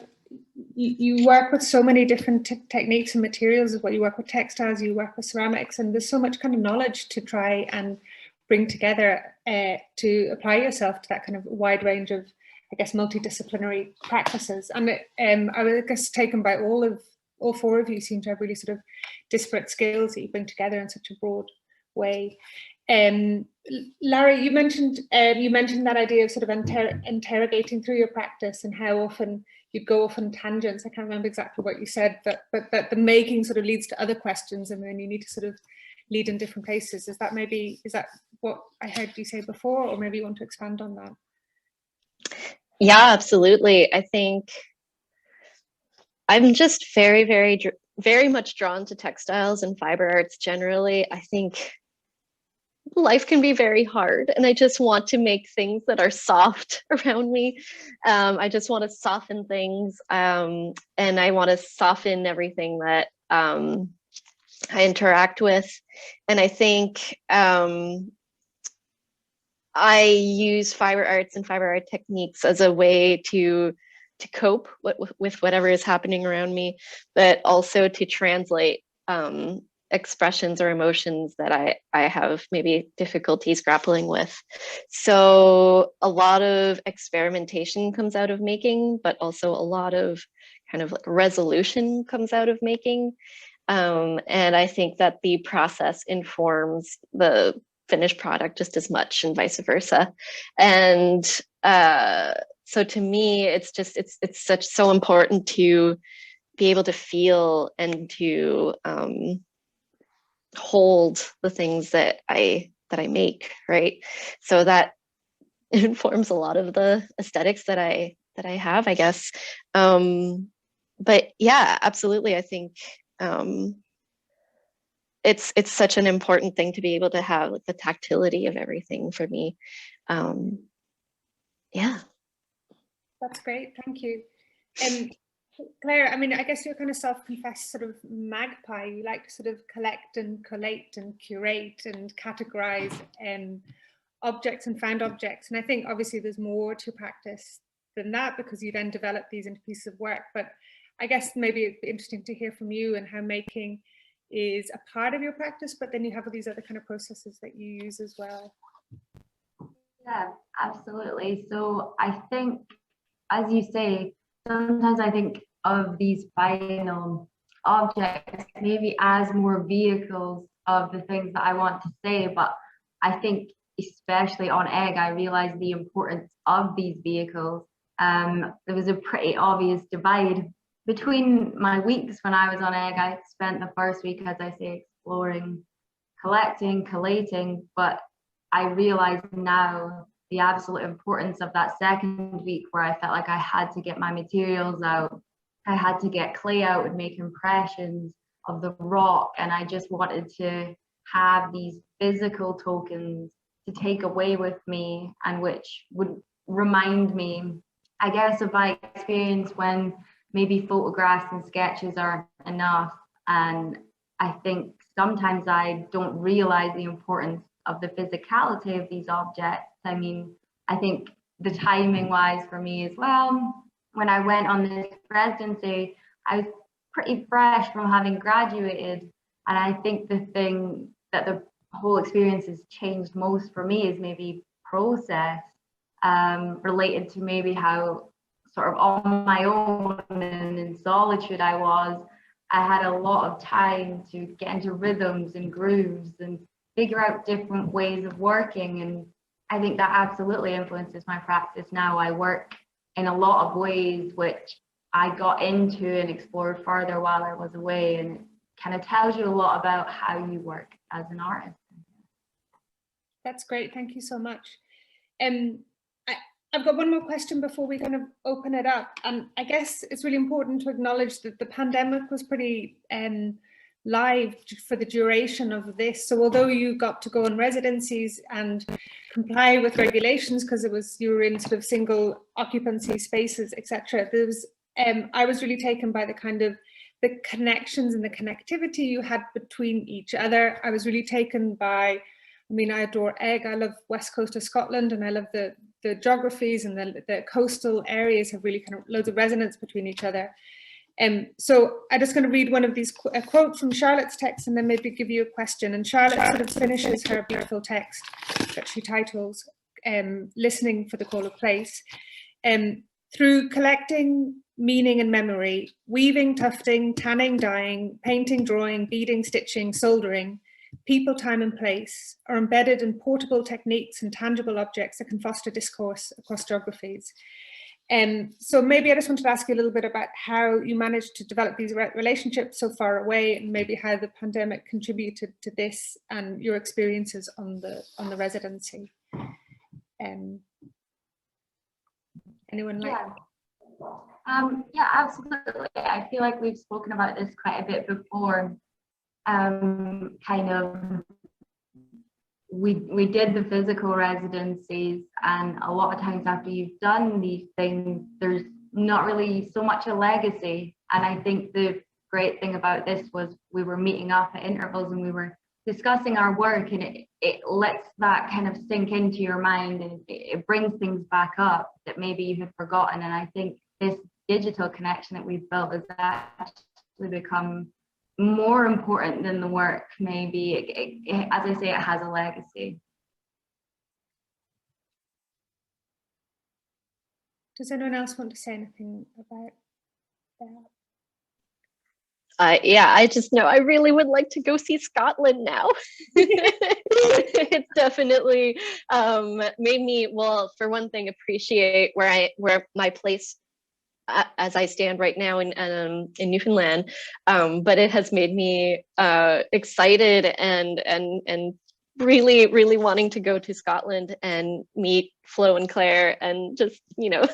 you work with so many different techniques and materials as well. You work with textiles, you work with ceramics, and there's so much kind of knowledge to try and bring together to apply yourself to that kind of wide range of, I guess, multidisciplinary practices. And I was, I guess, taken by all four of you seem to have really sort of disparate skills that you bring together in such a broad way. Larry, you mentioned that idea of sort of interrogating through your practice and how often you'd go off on tangents. I can't remember exactly what you said, but that the making sort of leads to other questions, and then you need to sort of lead in different places. Is that what I heard you say before, or maybe you want to expand on that? Yeah, absolutely. I think I'm just very, very, very much drawn to textiles and fiber arts generally. I think life can be very hard, and I just want to make things that are soft around me. I just want to soften things, and I want to soften everything that I interact with. And I think I use fiber arts and fiber art techniques as a way to cope with whatever is happening around me, but also to translate expressions or emotions that I have maybe difficulties grappling with. So a lot of experimentation comes out of making, but also a lot of kind of like resolution comes out of making. And I think that the process informs the finished product just as much, and vice versa. And so to me, it's so important to be able to feel and to hold the things that I make, right? So that informs a lot of the aesthetics that I have, I guess. But yeah, absolutely. I think it's such an important thing to be able to have, like, the tactility of everything for me. Yeah. That's great, thank you. Claire, I mean, I guess you're kind of self-confessed sort of magpie. You like to sort of collect and collate and curate and categorize objects and found objects. And I think obviously there's more to practice than that, because you then develop these into pieces of work. But I guess maybe it'd be interesting to hear from you and how making is a part of your practice, but then you have all these other kind of processes that you use as well. Yeah, absolutely. So I think, as you say, sometimes I think of these final objects maybe as more vehicles of the things that I want to say, but I think especially on Eigg, I realized the importance of these vehicles. There was a pretty obvious divide between my weeks when I was on Eigg. I spent the first week, as I say, exploring, collecting, collating, but I realized now the absolute importance of that second week, where I felt like I had to get my materials out. I had to get clay out and make impressions of the rock, and I just wanted to have these physical tokens to take away with me, and which would remind me, I guess, of my experience when maybe photographs and sketches aren't enough. And I think sometimes I don't realize the importance of the physicality of these objects. I mean, I think the timing wise for me as well, when I went on this residency, I was pretty fresh from having graduated. And I think the thing that the whole experience has changed most for me is maybe process, related to maybe how sort of on my own and in solitude I was. I had a lot of time to get into rhythms and grooves and figure out different ways of working. And I think that absolutely influences my practice now. I work in a lot of ways which I got into and explored further while I was away, and it kind of tells you a lot about how you work as an artist. That's great, thank you so much. I've got one more question before we kind of open it up. And I guess it's really important to acknowledge that the pandemic was pretty live for the duration of this. So although you got to go on residencies and comply with regulations because you were in sort of single occupancy spaces, etc., there was I was really taken by the kind of the connections and the connectivity you had between each other. I was really taken by, I mean, I adore Eigg. I love West Coast of Scotland, and I love the geographies, and the coastal areas have really kind of loads of resonance between each other. So I'm just going to read one of these a quote from Charlotte's text, and then maybe give you a question. And Charlotte sort of finishes her beautiful text that she titles "Listening for the Call of Place." Through collecting meaning and memory, weaving, tufting, tanning, dyeing, painting, drawing, beading, stitching, soldering, people, time and place are embedded in portable techniques and tangible objects that can foster discourse across geographies. So maybe I just wanted to ask you a little bit about how you managed to develop these relationships so far away, and maybe how the pandemic contributed to this and your experiences on the residency. Anyone like? Yeah, absolutely. I feel like we've spoken about this quite a bit before. Kind of, we did the physical residencies, and a lot of times after you've done these things, there's not really so much a legacy. And I think the great thing about this was we were meeting up at intervals and we were discussing our work, and it lets that kind of sink into your mind, and it brings things back up that maybe you had forgotten. And I think this digital connection that we've built has actually become more important than the work. Maybe as I say, it has a legacy. Does anyone else want to say anything about that? Yeah, I just know I really would like to go see Scotland now. It's definitely made me, well, for one thing, appreciate where my place as I stand right now in Newfoundland, but it has made me excited and really, really wanting to go to Scotland and meet Flo and Clare and just, you know,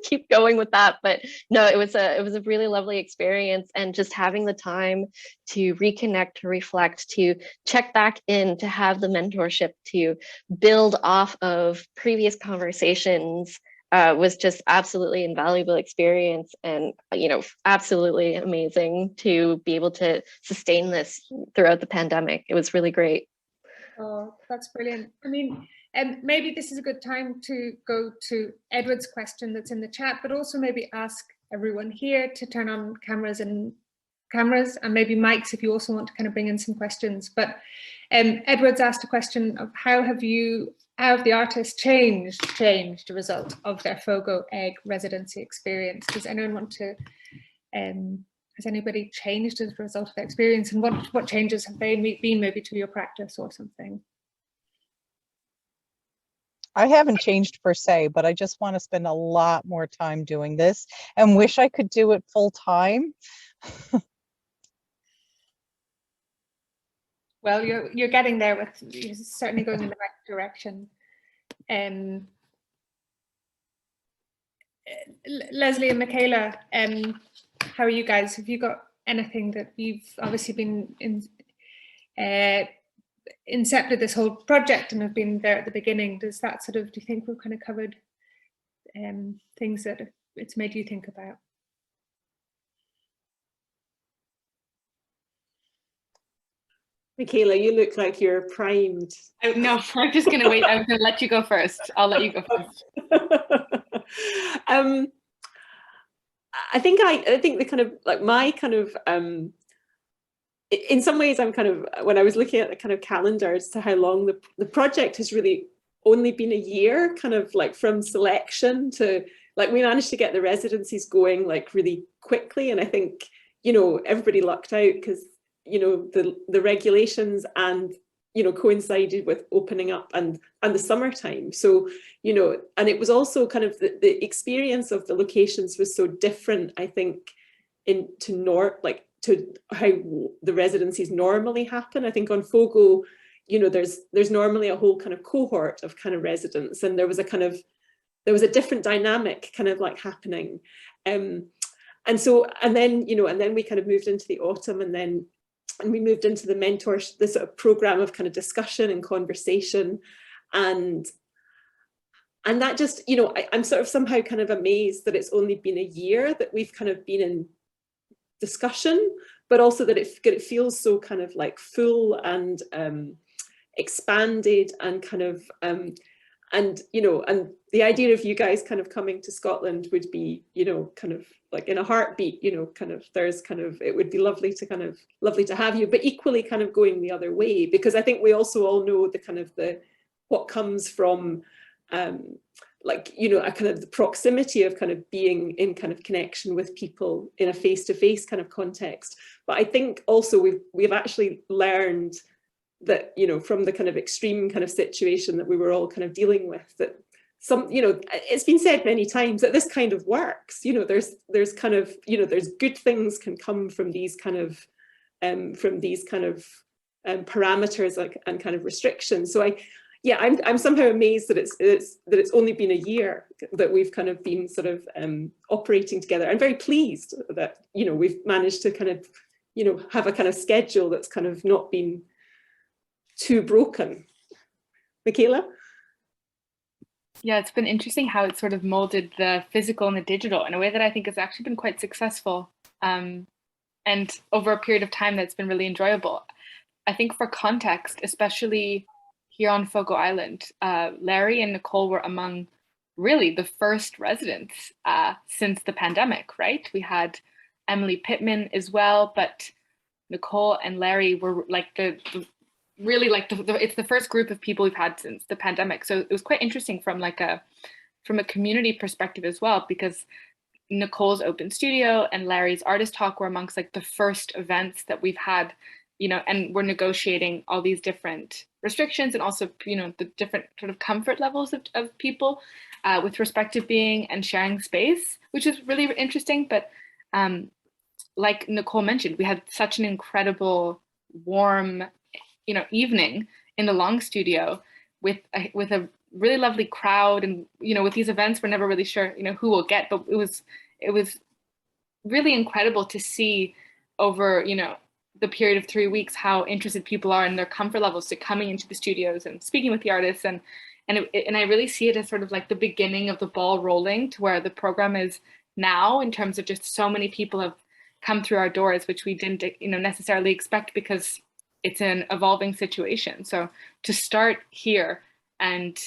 keep going with that. But no, it was a really lovely experience, and just having the time to reconnect, to reflect, to check back in, to have the mentorship, to build off of previous conversations was just absolutely invaluable experience, and, you know, absolutely amazing to be able to sustain this throughout the pandemic. It was really great. Oh, that's brilliant. I mean, maybe this is a good time to go to Edward's question that's in the chat, but also maybe ask everyone here to turn on cameras and maybe mics if you also want to kind of bring in some questions. But Edward's asked a question of how have the artists changed as a result of their Fogo Eigg residency experience? Does anyone want to, has anybody changed as a result of their experience, and what changes have they been maybe to your practice or something? I haven't changed per se, but I just want to spend a lot more time doing this and wish I could do it full time. Well, you're getting there you're certainly going in the right direction. Leslie and Michaela, how are you guys? Have you got anything that you've obviously been incepted this whole project and have been there at the beginning? Does that sort of, do you think we've kind of covered things that it's made you think about? Michaela, you look like you're primed. Oh, no, I'm just going to wait. I'm going to let you go first. I'll let you go first. I think the kind of like my kind of in some ways I'm kind of, when I was looking at the kind of calendar as to how long the project has really only been a year, kind of like from selection to, like, we managed to get the residencies going like really quickly, and I think, you know, everybody lucked out because, you know, the regulations and, you know, coincided with opening up and the summertime. So, you know, and it was also kind of the experience of the locations was so different, I think, to how the residencies normally happen. I think on Fogo, you know, there's normally a whole kind of cohort of kind of residents, and there was a kind of there was a different dynamic kind of like happening. And then, you know, and then we kind of moved into the autumn, and we moved into the mentors, this sort of program of kind of discussion and conversation. And that just, you know, I'm sort of somehow kind of amazed that it's only been a year that we've kind of been in discussion, but also that it feels so kind of like full and expanded and kind of, and, you know, and the idea of you guys kind of coming to Scotland would be, you know, kind of like in a heartbeat, you know, kind of, there's kind of, it would be lovely to have you, but equally kind of going the other way, because I think we also all know the kind of what comes from, like, you know, a kind of the proximity of kind of being in kind of connection with people in a face-to-face kind of context. But I think also we've actually learned that, you know, from the kind of extreme kind of situation that we were all kind of dealing with, that some, you know, it's been said many times that this kind of works, you know, there's kind of, you know, there's good things can come from these kind of parameters, like, and kind of restrictions. So I'm somehow amazed that it's only been a year that we've kind of been sort of operating together. I'm very pleased that, you know, we've managed to kind of, you know, have a kind of schedule that's kind of not been too broken. Michaela? Yeah, it's been interesting how it's sort of molded the physical and the digital in a way that I think has actually been quite successful. And over a period of time that's been really enjoyable. I think for context, especially here on Fogo Island, Larry and Nicole were among really the first residents since the pandemic, right? We had Emily Pittman as well, but Nicole and Larry were like it's the first group of people we've had since the pandemic. So it was quite interesting from a community perspective as well, because Nicole's open studio and Larry's artist talk were amongst like the first events that we've had, you know, and we're negotiating all these different restrictions and also, you know, the different sort of comfort levels of people with respect to being and sharing space, which is really interesting. But like Nicole mentioned, we had such an incredible, warm, you know, evening in the Long Studio with a really lovely crowd. And, you know, with these events, we're never really sure, you know, who we'll get, but it was really incredible to see over, you know, the period of 3 weeks, how interested people are in their comfort levels to coming into the studios and speaking with the artists. And I really see it as sort of like the beginning of the ball rolling to where the program is now, in terms of just so many people have come through our doors, which we didn't, you know, necessarily expect, because it's an evolving situation. So to start here and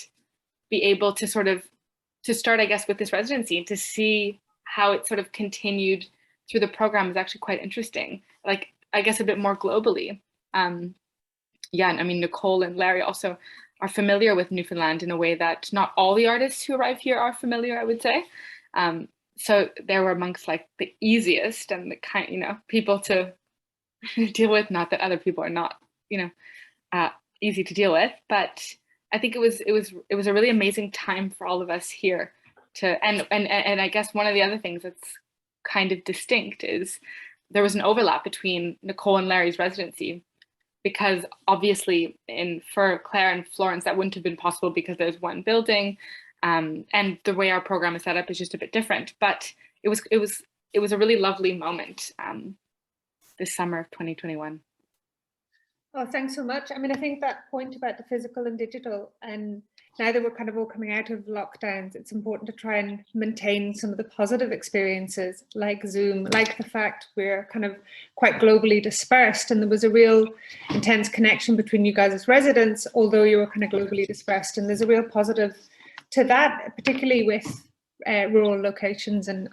be able to start, I guess, with this residency, to see how it sort of continued through the program is actually quite interesting. Like, I guess a bit more globally. Yeah, and I mean, Nicole and Larry also are familiar with Newfoundland in a way that not all the artists who arrive here are familiar, I would say. So they were amongst like the easiest and the kind, you know, people to deal with. Not that other people are not, you know, easy to deal with, but I think it was a really amazing time for all of us here to, and I guess one of the other things that's kind of distinct is there was an overlap between Nicole and Larry's residency, because obviously for Clare and Florence that wouldn't have been possible because there's one building, and the way our program is set up is just a bit different. But it was a really lovely moment this summer of 2021. Oh, thanks so much. I mean, I think that point about the physical and digital, and now that we're kind of all coming out of lockdowns, it's important to try and maintain some of the positive experiences like Zoom, like the fact we're kind of quite globally dispersed, and there was a real intense connection between you guys as residents, although you were kind of globally dispersed. And there's a real positive to that, particularly with rural locations and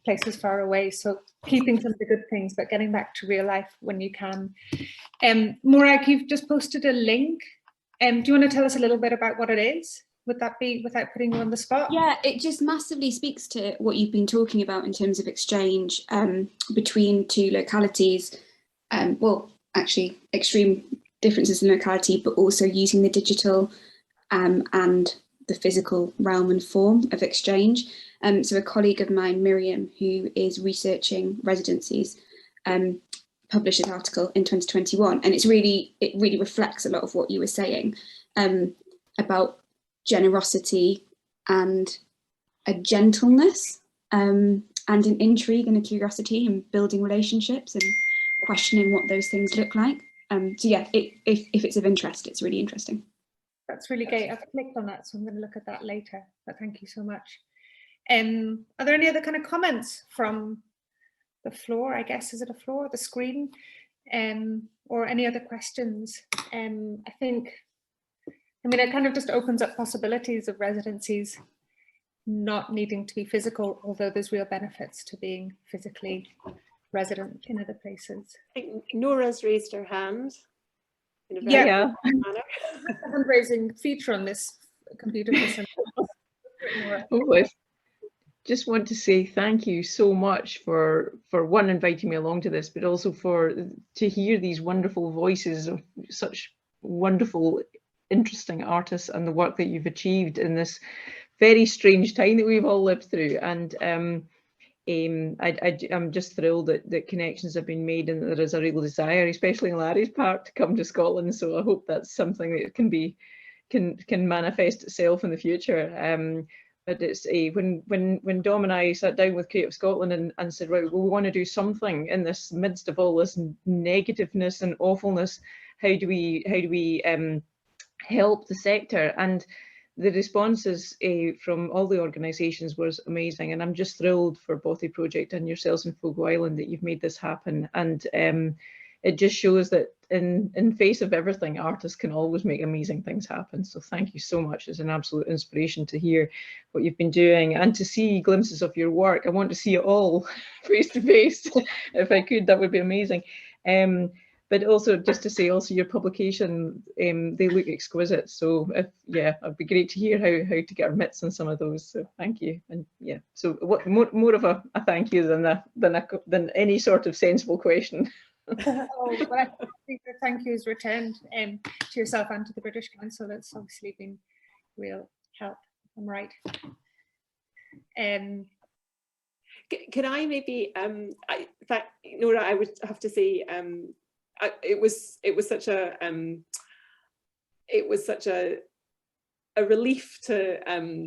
places far away. So keeping some of the good things, but getting back to real life when you can. Morag, you've just posted a link. Do you want to tell us a little bit about what it is? Would that be, without putting you on the spot? Yeah, it just massively speaks to what you've been talking about in terms of exchange between two localities. Well, actually, extreme differences in locality, but also using the digital and the physical realm and form of exchange. So a colleague of mine, Miriam, who is researching residencies, published an article in 2021, and it really reflects a lot of what you were saying about generosity and a gentleness, and an intrigue and a curiosity in building relationships and questioning what those things look like. So yeah, if it's of interest, it's really interesting. That's really great. I've clicked on that, so I'm going to look at that later, but thank you so much. Are there any other kind of comments from the floor? I guess, is it a floor, the screen, or any other questions? I mean, it kind of just opens up possibilities of residencies not needing to be physical, although there's real benefits to being physically resident in other places. I think Nora's raised her hand in a very Yeah. manner. The hand-raising feature on this computer. Oh, I just want to say thank you so much for one, inviting me along to this, but also to hear these wonderful voices of such wonderful, interesting artists and the work that you've achieved in this very strange time that we've all lived through. And I'm just thrilled that connections have been made and that there is a real desire, especially in Larry's part, to come to Scotland. So I hope that's something that can manifest itself in the future. But it's when Dom and I sat down with Creative Scotland and said, right, well, we want to do something in this midst of all this negativeness and awfulness. How do we help the sector? And the responses from all the organisations was amazing, and I'm just thrilled for Bothy Project and yourselves in Fogo Island that you've made this happen. And it just shows that in face of everything, artists can always make amazing things happen. So thank you so much. It's an absolute inspiration to hear what you've been doing and to see glimpses of your work. I want to see it all face to face. If I could, that would be amazing. But also just to say, also your publication, they look exquisite. So yeah, it'd be great to hear how to get our mitts on some of those. So thank you. And yeah, so what more of a thank you than any sort of sensible question. Oh, but I think the thank you is returned to yourself and to the British Council. That's obviously been real help. I'm right. Can I maybe, Nora, I would have to say, it was such a relief to I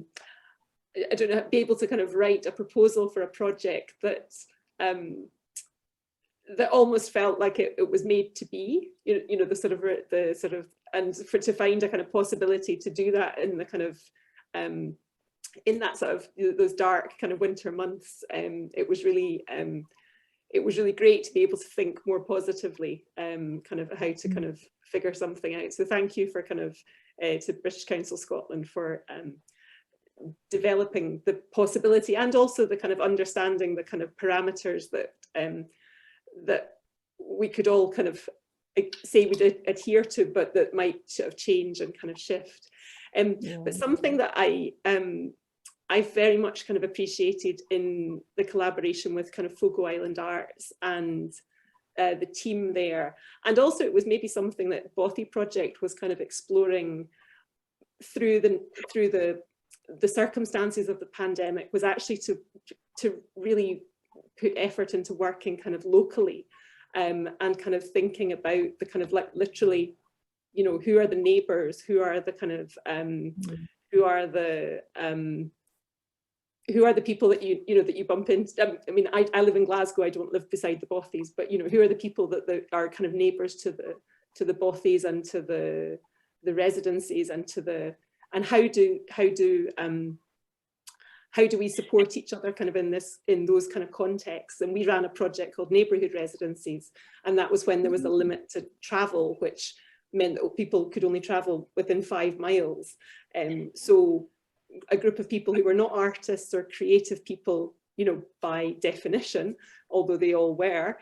don't know, be able to kind of write a proposal for a project that that almost felt like it was made to be, you know, and to find a kind of possibility to do that in the kind of in that sort of those dark kind of winter months. It was really great to be able to think more positively, kind of how to kind of figure something out. So thank you for kind of to British Council Scotland for developing the possibility and also the kind of understanding the kind of parameters that that we could all kind of say we'd adhere to, but that might sort of change and kind of shift. But something that I very much kind of appreciated in the collaboration with kind of Fogo Island Arts and the team there, and also it was maybe something that Bothy Project was kind of exploring through the circumstances of the pandemic, was actually to really put effort into working kind of locally, and kind of thinking about the kind of like literally, you know, who are the neighbours, who are the kind of who are the people that you know that you bump into. I mean, I live in Glasgow. I don't live beside the Bothys, but you know, who are the people that are kind of neighbours to the Bothys and to the residencies and how do we support each other kind of in those kind of contexts? And we ran a project called Neighbourhood Residencies, and that was when there was a limit to travel, which meant that people could only travel within 5 miles. So a group of people who were not artists or creative people, you know, by definition, although they all were,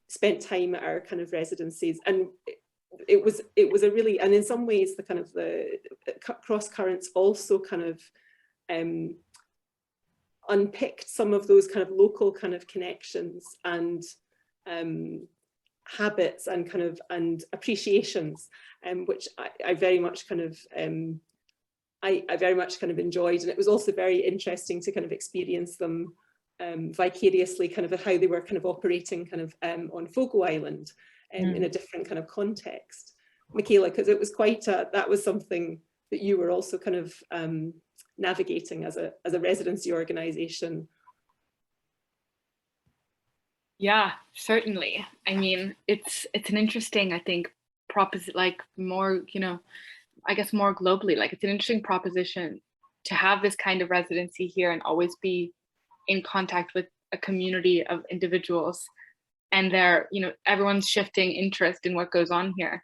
spent time at our kind of residencies. And it was a really, and in some ways the kind of the cross currents also kind of unpicked some of those kind of local kind of connections and habits and kind of and appreciations, which I very much kind of I very much kind of enjoyed. And it was also very interesting to kind of experience them vicariously, kind of how they were kind of operating kind of on Fogo Island in a different kind of context. Michaela, because it was quite that was something that you were also kind of navigating as a residency organisation? Yeah, certainly. I mean, it's an interesting, I think, like more, you know, I guess more globally, like it's an interesting proposition to have this kind of residency here and always be in contact with a community of individuals, and they're, you know, everyone's shifting interest in what goes on here.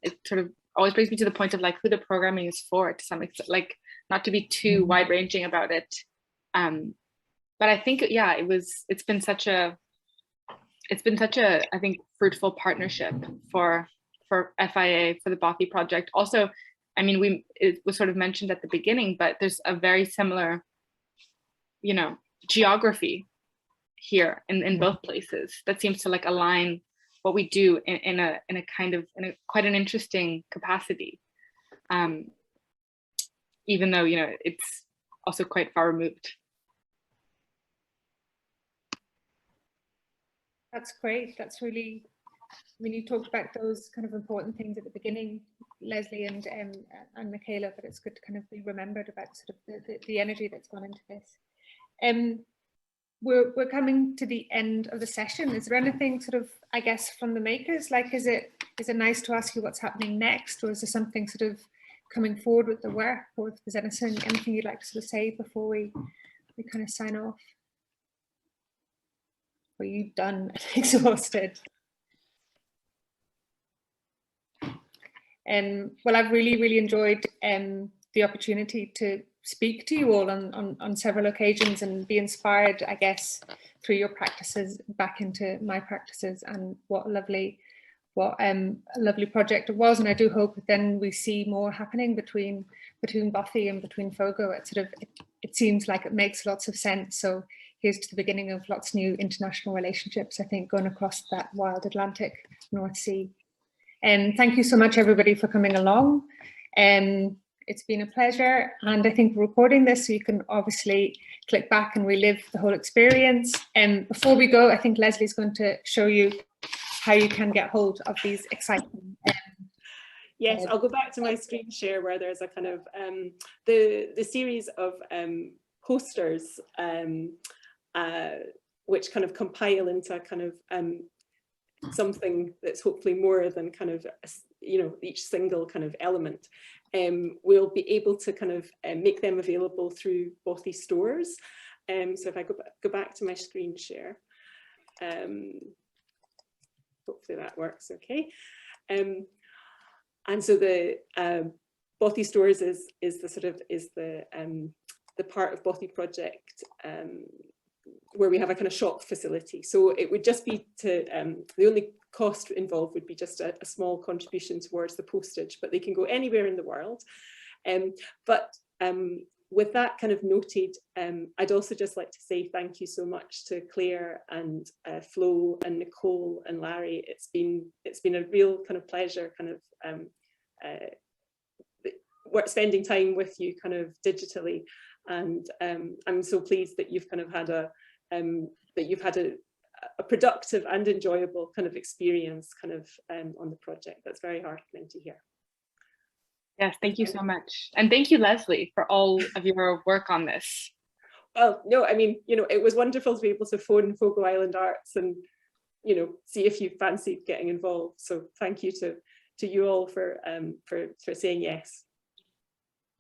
It sort of always brings me to the point of like who the programming is for, to some extent, like not to be too wide ranging about it. But I think, yeah, it's been such a, I think, fruitful partnership for FIA, for the Bothy Project. Also, I mean, it was sort of mentioned at the beginning, but there's a very similar, you know, geography here in both places that seems to like align what we do in a kind of, in a quite an interesting capacity. Even though, you know, it's also quite far removed. That's great. That's really, I mean, you talked about those kind of important things at the beginning, Leslie and Michaela, but it's good to kind of be remembered about sort of the energy that's gone into this. We're coming to the end of the session. Is there anything sort of, I guess, from the makers? Like, is it nice to ask you what's happening next, or is there something sort of coming forward with the work, or if there's anything you'd like to sort of say before we kind of sign off? Are you done and exhausted? Well, I've really enjoyed the opportunity to speak to you all on several occasions and be inspired, I guess, through your practices back into my practices, and what a lovely project it was. And I do hope that then we see more happening between Bothy and between Fogo. It seems like it makes lots of sense. So here's to the beginning of lots of new international relationships, I think, going across that wild Atlantic North Sea. And thank you so much, everybody, for coming along. It's been a pleasure, and I think we're recording this so you can obviously click back and relive the whole experience. And before we go, I think Leslie's going to show you how you can get hold of these exciting. Yes, I'll go back to my screen share where there's a kind of the series of posters which kind of compile into a kind of something that's hopefully more than kind of, you know, each single kind of element. We'll be able to kind of make them available through Bothy stores. So if I go back to my screen share, hopefully that works okay. And so the Bothy stores is the part of Bothy Project where we have a kind of shop facility. So it would just be to, the only cost involved would be just a small contribution towards the postage, but they can go anywhere in the world. With that kind of noted, I'd also just like to say thank you so much to Clare and Flo and Nicole and Larry. It's been a real kind of pleasure kind of spending time with you kind of digitally, and I'm so pleased that you've kind of had a productive and enjoyable kind of experience kind of on the project. That's very heartening to hear. Yes, thank you so much. And thank you, Leslie, for all of your work on this. Well, no, I mean, you know, it was wonderful to be able to phone Fogo Island Arts and, you know, see if you fancied getting involved. So thank you to you all for saying yes.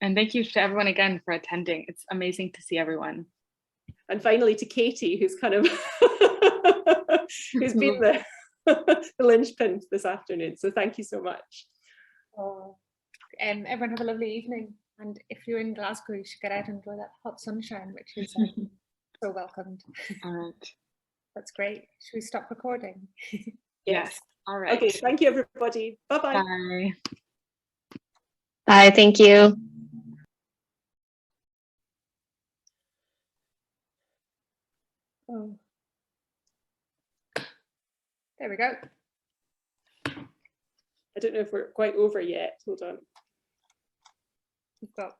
And thank you to everyone again for attending. It's amazing to see everyone. And finally to Katy, who's kind of who's been the linchpin this afternoon. So thank you so much. Everyone have a lovely evening, and if you're in Glasgow, you should get out and enjoy that hot sunshine, which is so welcomed. All right. That's great. Should we stop recording? Yes. All right. Okay, thank you, everybody. Bye-bye. Bye. Bye, thank you. Oh. There we go. I don't know if we're quite over yet. Hold on. We've got